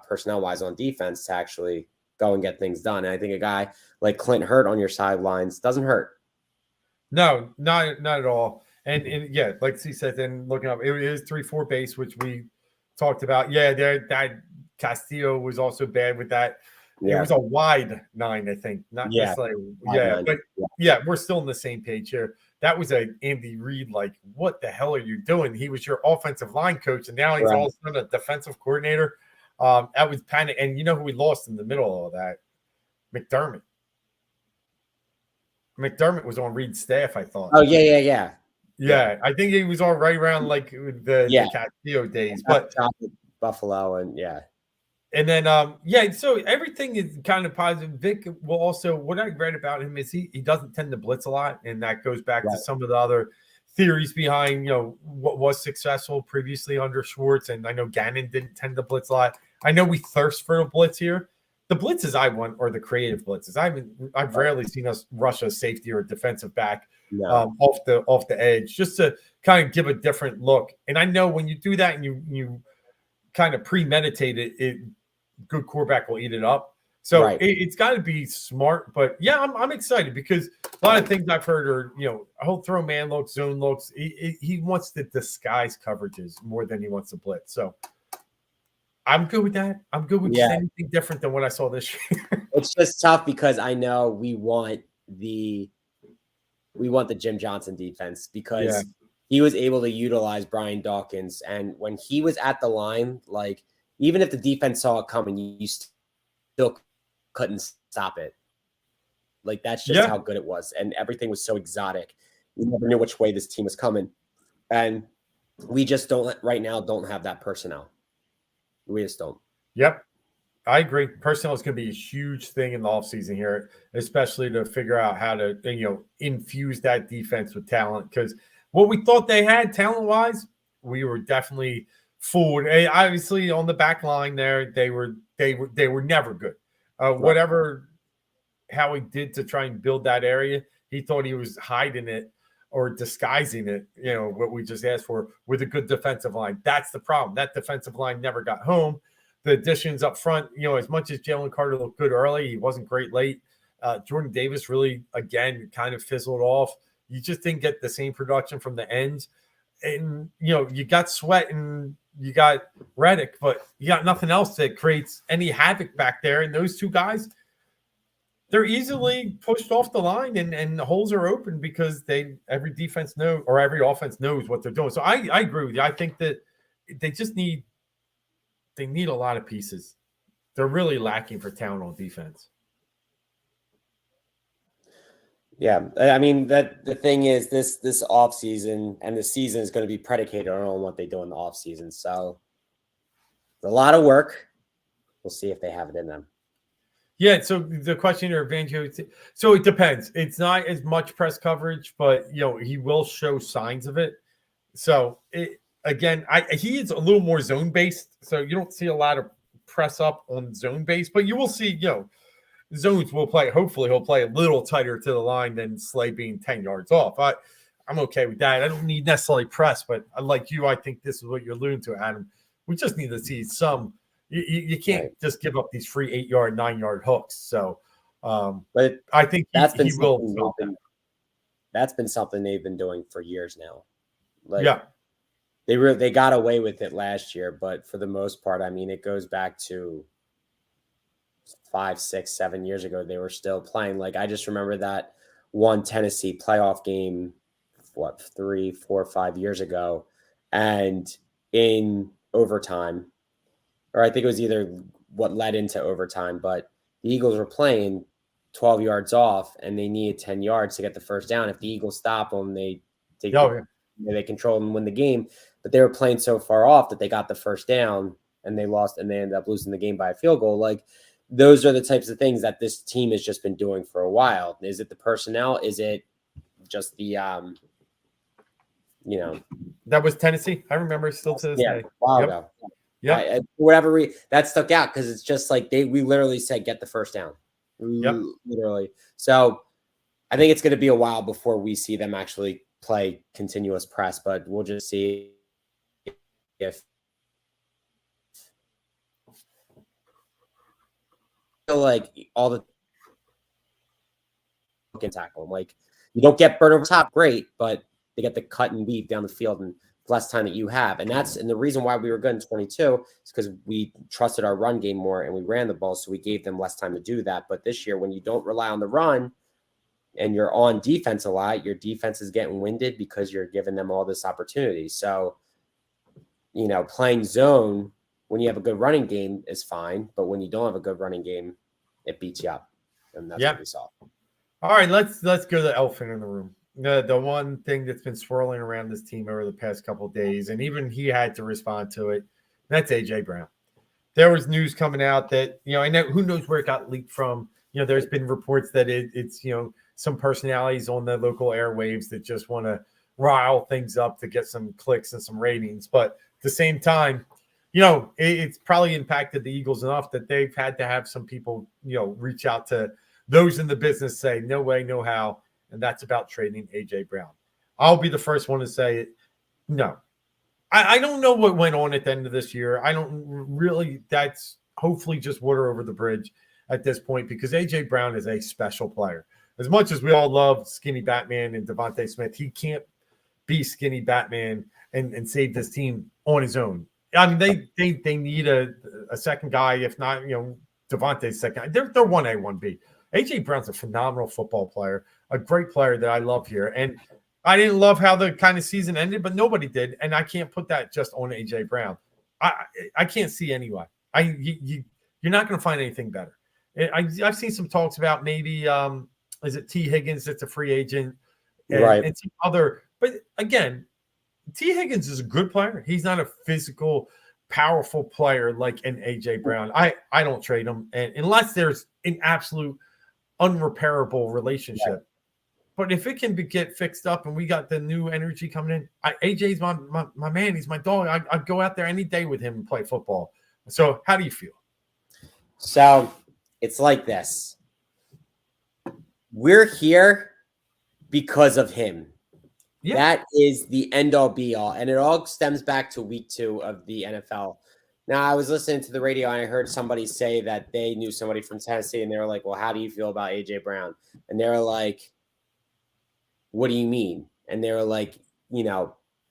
personnel-wise on defense to actually go and get things done. And I think a guy like Clint Hurt on your sidelines doesn't hurt. No, not at all. And yeah, like he said, then looking up, it is 3-4 base, which we talked about. Yeah, that Castillo was also bad with that. Yeah. It was a wide 9, I think. Not necessarily. Yeah, but we're still on the same page here. That was a Andy Reid, like, what the hell are you doing? He was your offensive line coach, and now he's all of a sudden a defensive coordinator. That was panic. And you know who we lost in the middle of all that? McDermott. McDermott was on Reid's staff, I thought. Oh, yeah. Yeah, I think he was all right around like the Castillo days. But Buffalo and then so everything is kind of positive. Vic will also, what I read about him is he doesn't tend to blitz a lot, and that goes back to some of the other theories behind what was successful previously under Schwartz. And I know Gannon didn't tend to blitz a lot. I know we thirst for a blitz here. The blitzes I want are the creative blitzes. I've rarely seen us rush a safety or a defensive back off the edge, just to kind of give a different look. And I know when you do that and you kind of premeditate it, good quarterback will eat it up. So it's got to be smart. But yeah, I'm excited because a lot of things I've heard are, he'll throw man looks, zone looks. He wants to disguise coverages more than he wants to blitz. So I'm good with that. I'm good with just anything different than what I saw this year. It's just tough because I know we want the Jim Johnson defense because he was able to utilize Brian Dawkins. And when he was at the line, like, even if the defense saw it coming, you still couldn't stop it. Like, that's just how good it was. And everything was so exotic. You never knew which way this team was coming. And we just don't have that personnel. We just don't. Yep. I agree. Personnel is going to be a huge thing in the offseason here, especially to figure out how to, infuse that defense with talent. Because what we thought they had talent-wise, we were definitely fooled. Obviously, on the back line there, they were never good. Whatever Howie did to try and build that area, he thought he was hiding it or disguising it, what we just asked for, with a good defensive line. That's the problem. That defensive line never got home. The additions up front, as much as Jalen Carter looked good early, he wasn't great late. Jordan Davis really, again, kind of fizzled off. You just didn't get the same production from the ends. And, you got Sweat and you got Reddick, but you got nothing else that creates any havoc back there. And those two guys, they're easily pushed off the line and the holes are open because every defense knows, or every offense knows what they're doing. So I agree with you. I think that they just need a lot of pieces. They're really lacking for talent on defense. Yeah, I mean that the thing is this offseason and the season is going to be predicated on what they do in the offseason. So it's a lot of work. We'll see if they have it in them. Yeah, so the question here, Banjo, so it depends. It's not as much press coverage, but he will show signs of it. So he is a little more zone based, so you don't see a lot of press up on zone base, but you will see, zones will play. Hopefully, he'll play a little tighter to the line than Slay being 10 yards off. I'm okay with that. I don't need necessarily press, but like you, I think this is what you're alluding to, Adam. We just need to see some. You can't just give up these free 8-yard, 9-yard hooks. So, but I think that's he will. That's been something they've been doing for years now. Yeah, they got away with it last year, but for the most part, I mean, it goes back to 5, 6, 7 years ago. They were still playing. Like, I just remember that one Tennessee playoff game, 3, 4, 5 years ago, and in overtime. Or I think it was either what led into overtime, but the Eagles were playing 12 yards off and they needed 10 yards to get the first down. If the Eagles stop them, they control and win the game. But they were playing so far off that they got the first down and they lost and they ended up losing the game by a field goal. Like, those are the types of things that this team has just been doing for a while. Is it the personnel? Is it just the, that was Tennessee. I remember still to this day. While ago. Yeah, whatever that stuck out because it's just like we literally said get the first down. Yep. Literally. So I think it's going to be a while before we see them actually play continuous press, but we'll just see if like all the can tackle them. Like, you don't get burn over top, great, but they get the cut and weave down the field and less time that you have. And the reason why we were good in 22 is because we trusted our run game more and we ran the ball. So we gave them less time to do that. But this year, when you don't rely on the run and you're on defense a lot, your defense is getting winded because you're giving them all this opportunity. So, playing zone when you have a good running game is fine. But when you don't have a good running game, it beats you up. And that's what we saw. All right, let's go to the elephant in the room. The one thing that's been swirling around this team over the past couple of days, and even he had to respond to it, that's A.J. Brown. There was news coming out that, I know who knows where it got leaked from. There's been reports that it's some personalities on the local airwaves that just want to rile things up to get some clicks and some ratings. But at the same time, it's probably impacted the Eagles enough that they've had to have some people, reach out to those in the business, say, no way, no how. And that's about trading A.J. Brown. I'll be the first one to say it. No. I don't know what went on at the end of this year. I don't really – that's hopefully just water over the bridge at this point because A.J. Brown is a special player. As much as we all love Skinny Batman and Devontae Smith, he can't be Skinny Batman and save this team on his own. I mean, they need a second guy, if not, Devontae's second. They're 1A, 1B. A.J. Brown's a phenomenal football player, a great player that I love here. And I didn't love how the kind of season ended, but nobody did. And I can't put that just on A.J. Brown. I can't see anyway. You're not going to find anything better. I've seen some talks about maybe is it T. Higgins that's a free agent, and some other. But again, T. Higgins is a good player. He's not a physical powerful player like an AJ Brown, I don't trade him, and unless there's an absolute unrepairable relationship. Right. But if it can get fixed up and we got the new energy coming in, AJ's my man. He's my dog. I'd go out there any day with him and play football. So how do you feel? So it's like this. We're here because of him. Yeah. That is the end all be all. And it all stems back to week 2 of the NFL. Now, I was listening to the radio and I heard somebody say that they knew somebody from Tennessee and they were like, well, how do you feel about AJ Brown? And they were like, what do you mean? And they were like,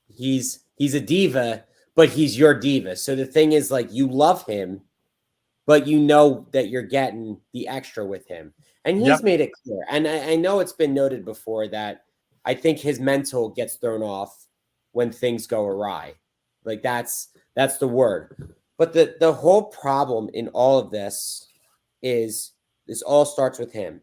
he's a diva, but he's your diva. So the thing is, like, you love him, but you know that you're getting the extra with him. And he's made it clear. And I know it's been noted before that I think his mental gets thrown off when things go awry. Like that's the word. But the whole problem in all of this is this all starts with him.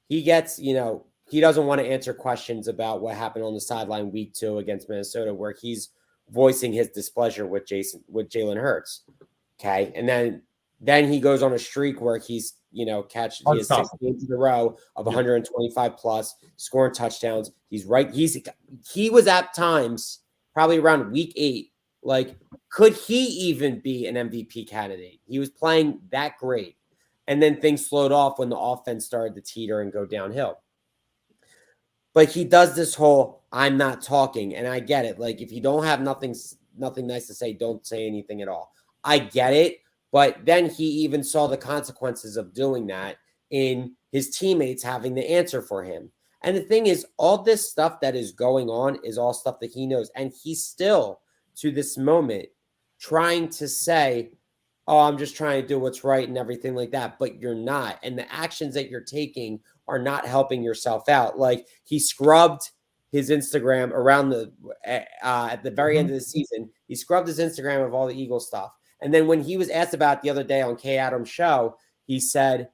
He gets, he doesn't want to answer questions about what happened on the sideline week 2 against Minnesota, where he's voicing his displeasure with Jalen Hurts. Okay. And then he goes on a streak where he's, he has 6 games in a row of 125 plus, scoring touchdowns. He's right. He was at times probably around week 8. Like, could he even be an MVP candidate? He was playing that great. And then things slowed off when the offense started to teeter and go downhill. But he does this whole, I'm not talking. And I get it. Like, if you don't have nothing nice to say, don't say anything at all. I get it. But then he even saw the consequences of doing that in his teammates having the answer for him. And the thing is, all this stuff that is going on is all stuff that he knows. And he's still, to this moment, trying to say, oh, I'm just trying to do what's right and everything like that. But you're not. And the actions that you're taking are not helping yourself out. Like, he scrubbed his Instagram around at the very end of the season. He scrubbed his Instagram of all the Eagle stuff. And then when he was asked about it the other day on Kay Adams' show, he said,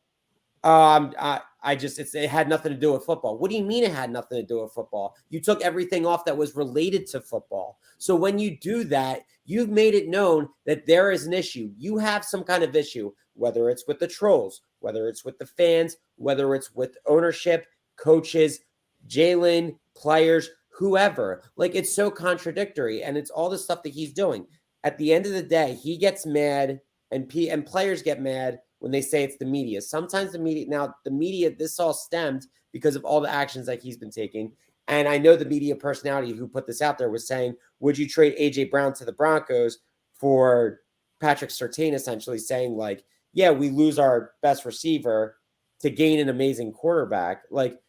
it had nothing to do with football. What do you mean it had nothing to do with football? You took everything off that was related to football. So when you do that, you've made it known that there is an issue. You have some kind of issue, whether it's with the trolls, whether it's with the fans, whether it's with ownership, coaches, Jalen, players, whoever. Like, it's so contradictory, and it's all the stuff that he's doing. At the end of the day, he gets mad, and players get mad when they say it's the media. Sometimes the media, this all stemmed because of all the actions that he's been taking. And I know the media personality who put this out there was saying, would you trade AJ Brown to the Broncos for Patrick Surtain, essentially saying, like, yeah, we lose our best receiver to gain an amazing quarterback. Like,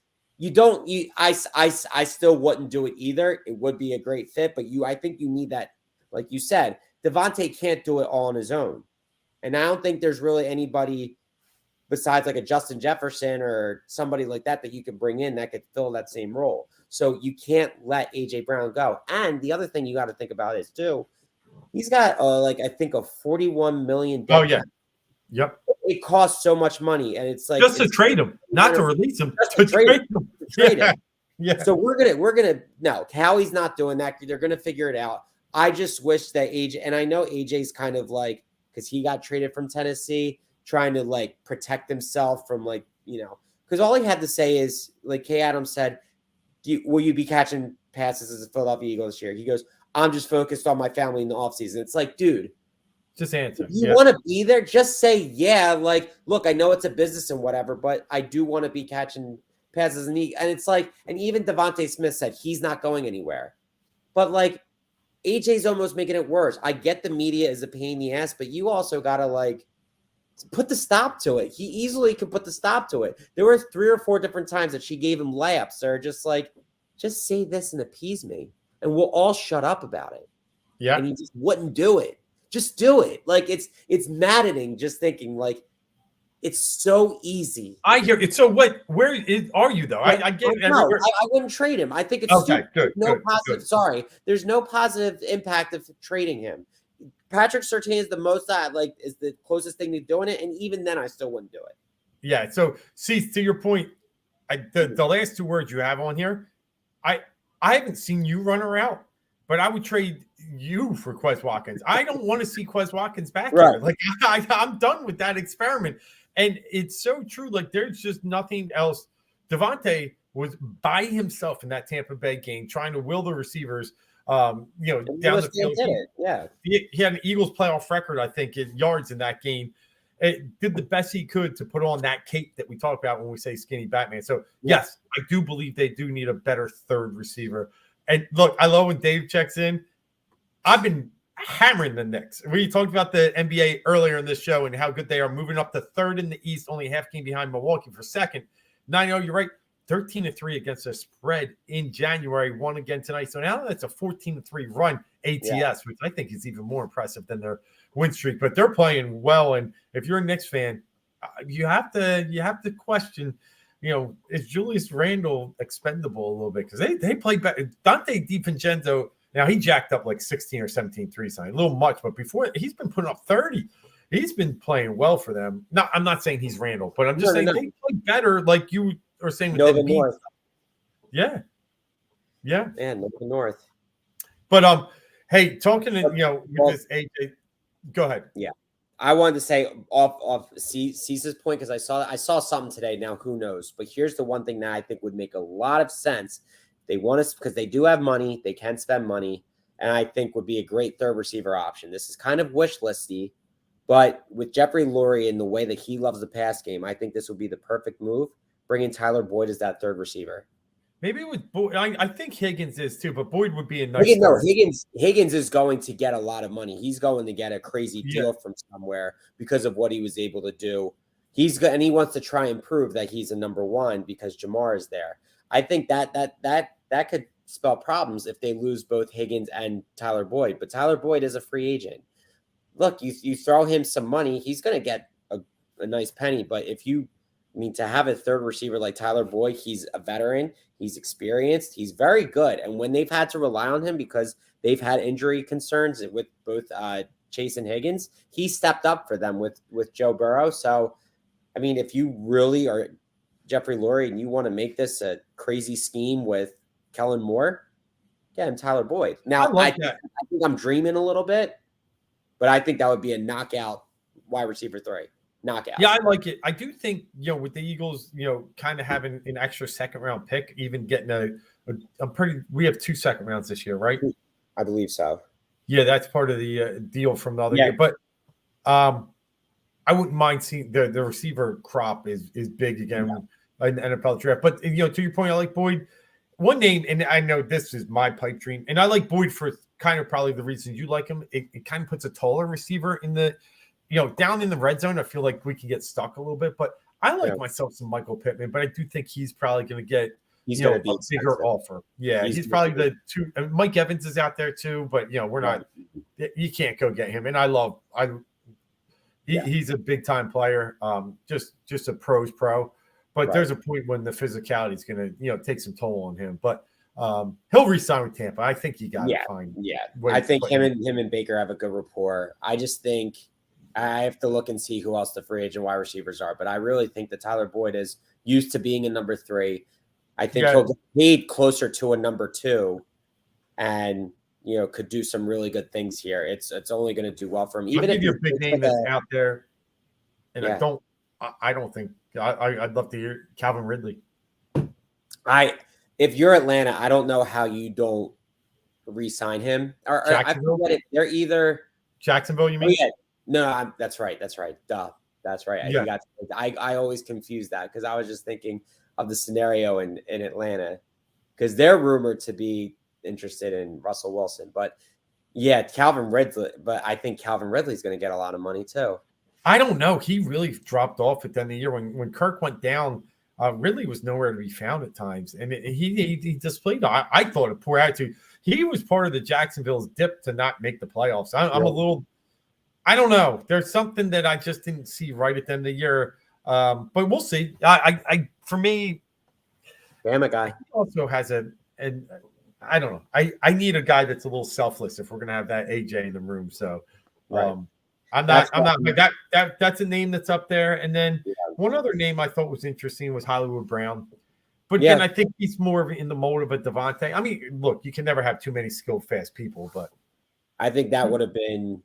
I still wouldn't do it either. It would be a great fit, but I think you need that. Like you said, Devontae can't do it all on his own. And I don't think there's really anybody besides like a Justin Jefferson or somebody like that you could bring in that could fill that same role. So you can't let AJ Brown go. And the other thing you got to think about is too, he's got I think a $41 million. Oh yeah. Yep. It costs so much money. And it's like, just to trade him, not to release him, just to trade him. Trade him. Yeah. So we're going to, no, Howie's not doing that. They're going to figure it out. I just wish that AJ, and I know AJ's kind of like, because he got traded from Tennessee, trying to like protect himself from because all he had to say is, like Kay Adams said, will you be catching passes as a Philadelphia Eagle this year? He goes, I'm just focused on my family in the offseason. It's like, dude, just answer. If you want to be there, just say, yeah, like, look, I know it's a business and whatever, but I do want to be catching passes. And it's like, and even Devontae Smith said he's not going anywhere. But like, AJ's almost making it worse. I get the media is a pain in the ass, but you also got to like put the stop to it. He easily could put the stop to it. There were 3 or 4 different times that she gave him layups. They're just like, just say this and appease me, and we'll all shut up about it. Yeah. And he just wouldn't do it. Just do it. Like, it's maddening just thinking, like, it's so easy. I hear it. So where are you though? I get it. No, I wouldn't trade him. I think it's okay. Good. Positive. Sorry, there's no positive impact of trading him. Patrick Surtain is the most is the closest thing to doing it, and even then, I still wouldn't do it. Yeah. So see, to your point, the last 2 words you have on here, I haven't seen you run her out, but I would trade you for Quez Watkins. I don't want to see Quez Watkins back Right. here. Like I'm done with that experiment. And it's so true. Like there's just nothing else. Devontae was by himself in that Tampa Bay game, trying to will the receivers, down the field. Yeah. He had an Eagles playoff record, I think, in yards in that game. It did the best he could to put on that cape that we talk about when we say skinny Batman. So, yes, I do believe they do need a better third receiver. And look, I love when Dave checks in. I've been hammering the Knicks. We talked about the NBA earlier in this show and how good they are, moving up to third in the East, only a half game behind Milwaukee for second. 9-0, you're right. 13-3 against the spread in January, won again tonight. So now that's a 14-3 run ATS, which I think is even more impressive than their win streak. But they're playing well, and if you're a Knicks fan, you have to question, is Julius Randle expendable a little bit? Because they played better. Dante DiVincenzo, now he jacked up like 16 or 17 threes, a little much, but before he's been putting up 30. He's been playing well for them. No, I'm not saying he's Randle, but I'm just saying they play better, like you or saying with Nova North. Yeah. Man, Nova North. But hey, talking to with this AJ, go ahead. Yeah. I wanted to say off Cease's point, because I saw something today. Now who knows? But here's the one thing that I think would make a lot of sense. They want us because they do have money, they can spend money, and I think would be a great third receiver option. This is kind of wish listy, but with Jeffrey Lurie and the way that he loves the pass game, I think this would be the perfect move. Bring in Tyler Boyd as that third receiver. Maybe with Boyd, I think Higgins is too, but Boyd would be a nice. Higgins is going to get a lot of money. He's going to get a crazy deal from somewhere because of what he was able to do. He wants to try and prove that he's a number one because Jamar is there. I think that could spell problems if they lose both Higgins and Tyler Boyd. But Tyler Boyd is a free agent. Look, you throw him some money, he's going to get a nice penny. But if you to have a third receiver like Tyler Boyd, he's a veteran, he's experienced, he's very good. And when they've had to rely on him because they've had injury concerns with both Chase and Higgins, he stepped up for them with Joe Burrow. So, if you really are Jeffrey Lurie and you want to make this a crazy scheme with Kellen Moore, get him Tyler Boyd. Now, I think I'm dreaming a little bit, but I think that would be a knockout wide receiver 3. Knockout. Yeah, I like it. I do think, with the Eagles, kind of having an extra second round pick, even getting we have 2 second rounds this year, right? I believe so. Yeah, that's part of the deal from the other year. But I wouldn't mind seeing the receiver crop is big again in the NFL draft. But, to your point, I like Boyd. One name, and I know this is my pipe dream, and I like Boyd for kind of probably the reasons you like him. It kind of puts a taller receiver in the down in the red zone. I feel like we can get stuck a little bit, but I like myself some Michael Pittman, but I do think he's probably going to get a bigger offer. Yeah, he's probably the 2. Mike Evans is out there too, but we're not. You can't go get him. And he's a big time player. Just a pro's pro, but there's a point when the physicality is going to take some toll on him. But he'll re-sign with Tampa. I think he got to find. Yeah, I think him and Baker have a good rapport. I just think. I have to look and see who else the free agent wide receivers are, but I really think that Tyler Boyd is used to being a number 3. I think he'll get paid closer to a number 2, and could do some really good things here. It's only going to do well for him. Even if you're a big name that's out there, and I don't think I'd love to hear Calvin Ridley. If you're Atlanta, I don't know how you don't re-sign him. Or I forget it. They're either Jacksonville. You mean? Yeah. No, that's right. Duh. That's right. Yeah. I always confuse that because I was just thinking of the scenario in Atlanta because they're rumored to be interested in Russell Wilson. But Calvin Ridley. But I think Calvin Ridley's going to get a lot of money too. I don't know. He really dropped off at the end of the year when Kirk went down. Ridley was nowhere to be found at times, and he displayed. I thought a poor attitude. He was part of the Jacksonville's dip to not make the playoffs. I'm a little. I don't know. There's something that I just didn't see right at the end of the year, but we'll see. For me, Bama guy also has and I don't know. I need a guy that's a little selfless if we're gonna have that AJ in the room. So, I'm not. That's a name that's up there. And then one other name I thought was interesting was Hollywood Brown. But then I think he's more in the mold of a Devontae. I mean, look, you can never have too many skilled, fast people, but I think that would have been,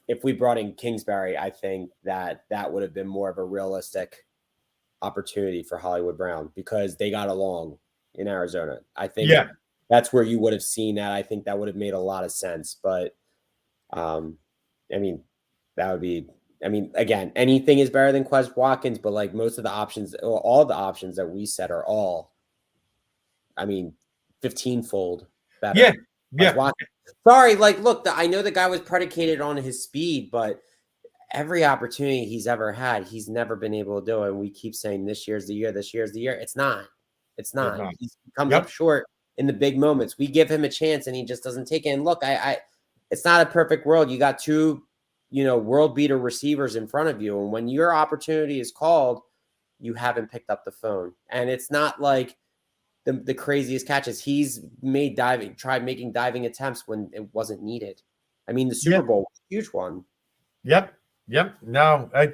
if we brought in Kingsbury, I think that would have been more of a realistic opportunity for Hollywood Brown because they got along in Arizona. I think that's where you would have seen that. I think that would have made a lot of sense. But I mean, that would be, I mean, again, anything is better than Quez Watkins, but like most of the options, or all the options that we said are all, I mean, 15-fold better. Yeah. Sorry, like, look, I know the guy was predicated on his speed, but every opportunity he's ever had, he's never been able to do it. And we keep saying this year's the year, this year's the year. It's not. He comes up short in the big moments. We give him a chance and he just doesn't take it. And look, it's not a perfect world. You got two, world beater receivers in front of you. And when your opportunity is called, you haven't picked up the phone. And it's not like the craziest catches. He's tried making diving attempts when it wasn't needed. I mean, the Super Bowl was a huge one. Yep. No, I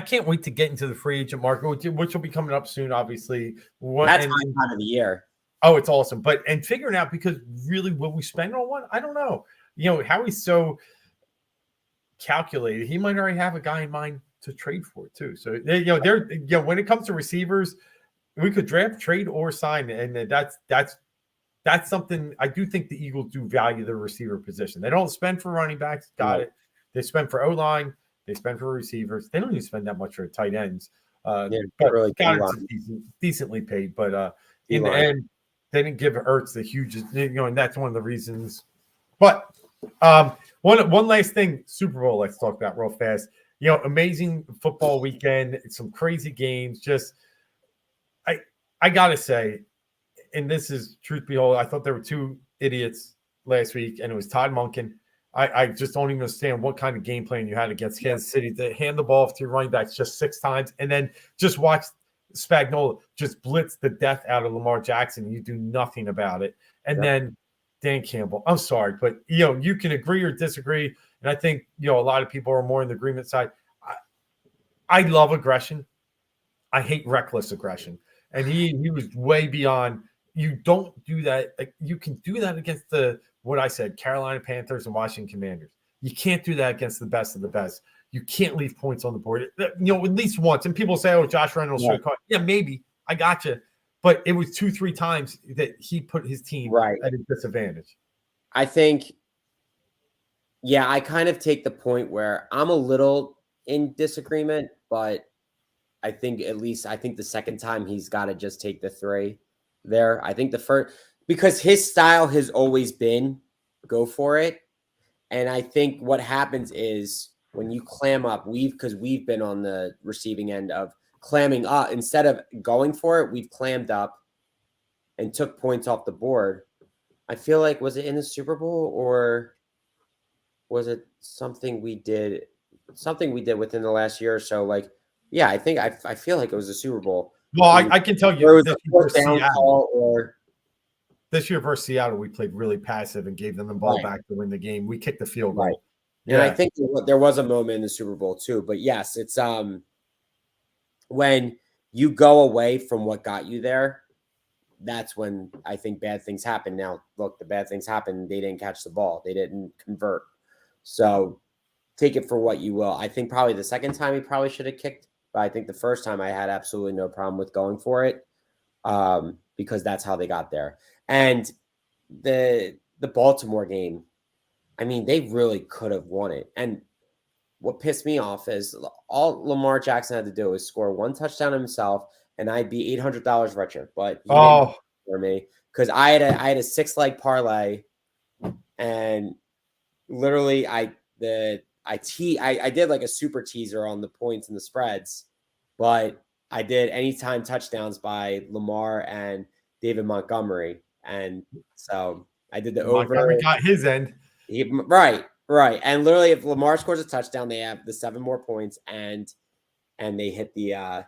can't wait to get into the free agent market, which will be coming up soon, obviously. That's my time of the year. Oh, it's awesome. And figuring out, because really, will we spend on one? I don't know. Howie's so calculated. He might already have a guy in mind to trade for too. So, when it comes to receivers, we could draft, trade, or sign. And that's something I do think the Eagles do value the receiver position. They don't spend for running backs. Got it. They spend for O-line. They spend for receivers. They don't even spend that much for tight ends. But really decently paid. But in the end, they didn't give Ertz the hugest, and that's one of the reasons. But one last thing, Super Bowl, let's talk about real fast. Amazing football weekend, some crazy games. Just, I got to say, and this is truth be told, I thought there were two idiots last week, and it was Todd Monken. I just don't even understand what kind of game plan you had against Kansas City to hand the ball off to your running backs just 6 times and then just watch Spagnuolo just blitz the death out of Lamar Jackson. You do nothing about it. And then Dan Campbell, I'm sorry, but, you can agree or disagree. And I think, a lot of people are more in the agreement side. I love aggression. I hate reckless aggression. And he was way beyond. You don't do that. Like, you can do that against what I said, Carolina Panthers and Washington Commanders. You can't do that against the best of the best. You can't leave points on the board, at least once. And people say, oh, Josh Reynolds should have caught. Yeah, maybe. I got you. But it was 2-3 times that he put his team at a disadvantage. I think, I kind of take the point where I'm a little in disagreement, but I think the second time he's got to just take the 3 there. I think the first, because his style has always been go for it. And I think what happens is when you clam up, because we've been on the receiving end of clamming up, instead of going for it, we've clammed up and took points off the board. I feel like, was it in the Super Bowl or was it something we did within the last year or so? Like, I think I feel like it was a Super Bowl. Well, I can tell you this year versus Seattle, we played really passive and gave them the ball back to win the game. We kicked the field goal. And I think there was a moment in the Super Bowl too. But yes, it's when you go away from what got you there, that's when I think bad things happen. Now, look, the bad things happen. They didn't catch the ball. They didn't convert. So take it for what you will. I think probably the second time he probably should have kicked. But I think the first time I had absolutely no problem with going for it because that's how they got there. And the Baltimore game, I mean, they really could have won it. And what pissed me off is all Lamar Jackson had to do is score 1 touchdown himself, and I'd be $800 richer. But he didn't for me because I had a 6-leg parlay, and literally I did like a super teaser on the points and the spreads, but I did anytime touchdowns by Lamar and David Montgomery. And so I did the Montgomery over. Got his end. Right. And literally if Lamar scores a touchdown, they have the 7 more points and they hit the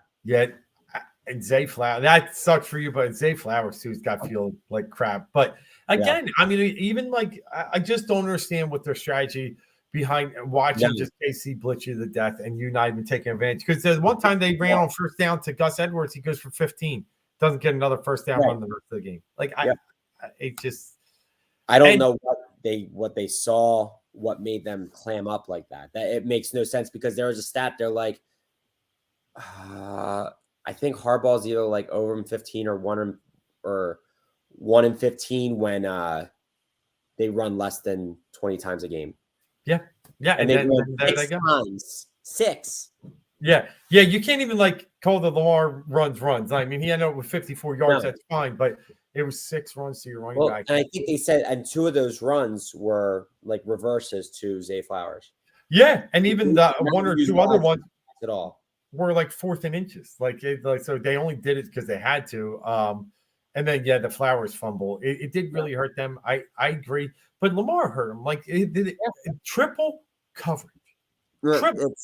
and Zay Flowers. That sucks for you, but Zay Flowers too's got to feel like crap. But again, I mean, even like I just don't understand what their strategy, behind watching just KC blitz you to death and you not even taking advantage. Because there's one time they ran on first down to Gus Edwards, he goes for 15, doesn't get another first down run the rest of the game. Like I don't know what they saw, what made them clam up like that. That it makes no sense because there was a stat. They're like, I think Harbaugh's either like over in 15 or 1 in 15 when they run less than 20 times a game. Yeah. And they run 6. Yeah. You can't even like call the Lamar runs. I mean, he ended up with 54 yards. That's fine, but it was 6 runs to your running back. And I think they said, and 2 of those runs were like reverses to Zay Flowers. Yeah, and even the 1 or 2 other ones at all were like 4th and inches. Like so they only did it because they had to. And then the Flowers fumble. It did really hurt them. I agree, but Lamar hurt him. Like triple coverage. Triple.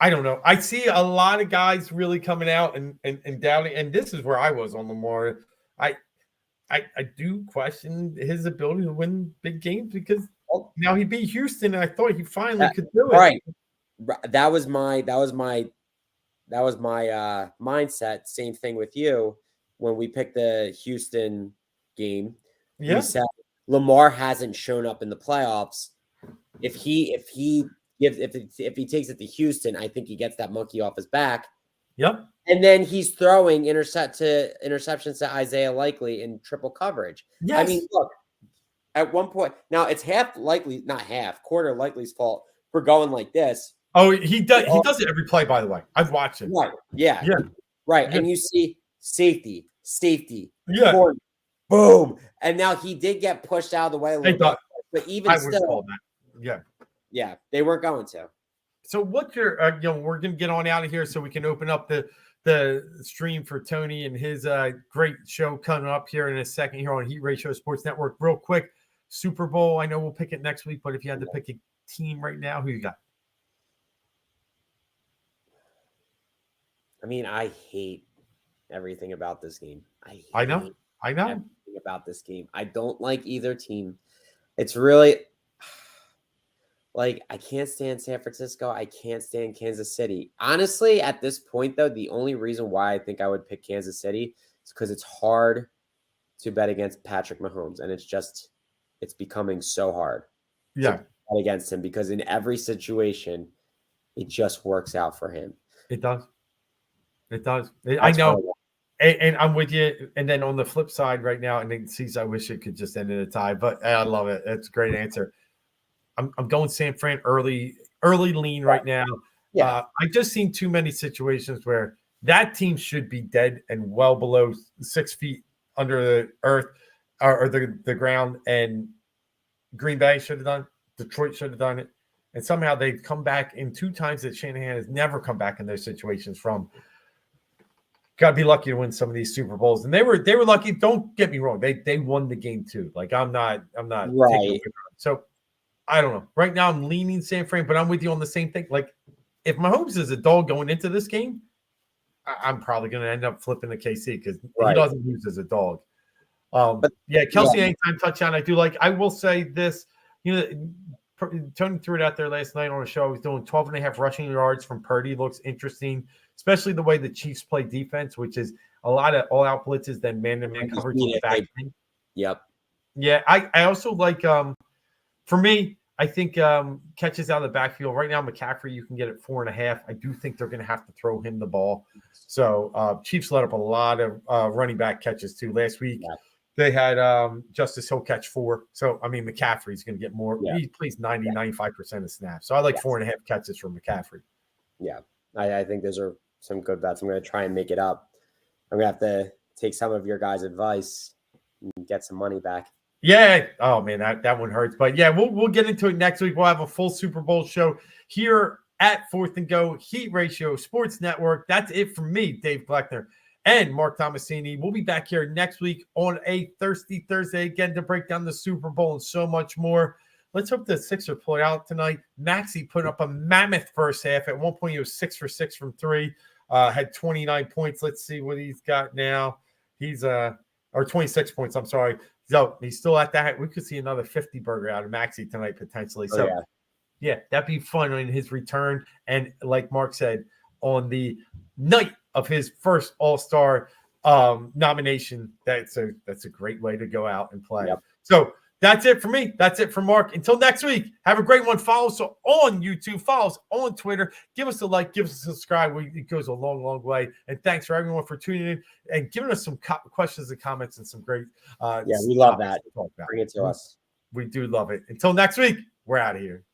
I don't know. I see a lot of guys really coming out and doubting. And this is where I was on Lamar. I do question his ability to win big games because now he beat Houston, and I thought he finally could do it. Right. That was my mindset. Same thing with you when we picked the Houston game. Yeah. We said Lamar hasn't shown up in the playoffs. If he takes it to Houston, I think he gets that monkey off his back. Yep. And then he's throwing interceptions to Isaiah Likely in triple coverage. Yes. I mean, look, at one point, now it's quarter Likely's fault for going like this. Oh, he does. He does it every play, by the way. I've watched it. Right. Yeah. Right. Yeah. And you see safety. Yeah. Corner, boom. And now he did get pushed out of the way a little bit. But even still. Yeah. They weren't going to. So what's your, we're going to get on out of here so we can open up the stream for Tony and his great show coming up here in a second here on Heat Ratio Sports Network. Real quick, Super Bowl. I know we'll pick it next week, but if you had to pick a team right now, who you got? I mean, I hate everything about this game. I know everything about this game. I don't like either team. It's really like I can't stand San Francisco. I can't stand Kansas City. Honestly, at this point, though, the only reason why I think I would pick Kansas City is because it's hard to bet against Patrick Mahomes, and it's becoming so hard. To bet against him because in every situation, it just works out for him. It does. I know. And I'm with you. And then on the flip side right now, and then I wish it could just end in a tie, but I love it. It's a great answer. I'm going San Fran early lean right now. Yeah. I just seen too many situations where that team should be dead and well below 6 feet under the earth or the ground. And Green Bay should have done it. Detroit should have done it. And somehow they've come back in 2 times that Shanahan has never come back in those situations from. Got to be lucky to win some of these Super Bowls, and they were lucky. Don't get me wrong; they won the game too. Like I'm not right. So I don't know. Right now, I'm leaning San Fran, but I'm with you on the same thing. Like if Mahomes is a dog going into this game, I'm probably going to end up flipping the KC because he doesn't lose as a dog. But Kelsey anytime touchdown. I do like. I will say this. Tony threw it out there last night on a show. He's doing 12.5 rushing yards from Purdy. Looks interesting, especially the way the Chiefs play defense, which is a lot of all-out blitzes, then man-to-man coverage on the back end. Yep. Yeah, I also like for me, I think catches out of the backfield. Right now, McCaffrey, you can get at 4.5. I do think they're going to have to throw him the ball. So Chiefs let up a lot of running back catches too. Last week, they had Justice Hill catch 4. So, I mean, McCaffrey's going to get more. Yeah. He plays 95% of snaps. So I like 4.5 catches from McCaffrey. Yeah, I think those are some good bets. I'm going to try and make it up. I'm going to have to take some of your guys' advice and get some money back. Yeah. Oh, man, that one hurts. But, yeah, we'll get into it next week. We'll have a full Super Bowl show here at 4th and Go, Heat Ratio Sports Network. That's it from me, Dave Gleckner, and Marc Tomasini. We'll be back here next week on a Thirsty Thursday again to break down the Super Bowl and so much more. Let's hope the Sixers pull it out tonight. Maxey put up a mammoth first half. At one point, he was 6 for 6 from 3, had 29 points. Let's see what he's got now. He's or 26 points, I'm sorry. So he's still at that. We could see another 50 burger out of Maxey tonight potentially. Oh, So yeah. yeah, that'd be fun in his return. And like Mark said, on the night of his first All-Star nomination, that's a great way to go out and play. Yep. So that's it for me. That's it for Mark. Until next week, have a great one. Follow us on YouTube, follow us on Twitter. Give us a like, give us a subscribe. It goes a long, long way. And thanks for everyone for tuning in and giving us some questions and comments and some great we love that. Bring it to us. We do love it. Until next week, we're out of here.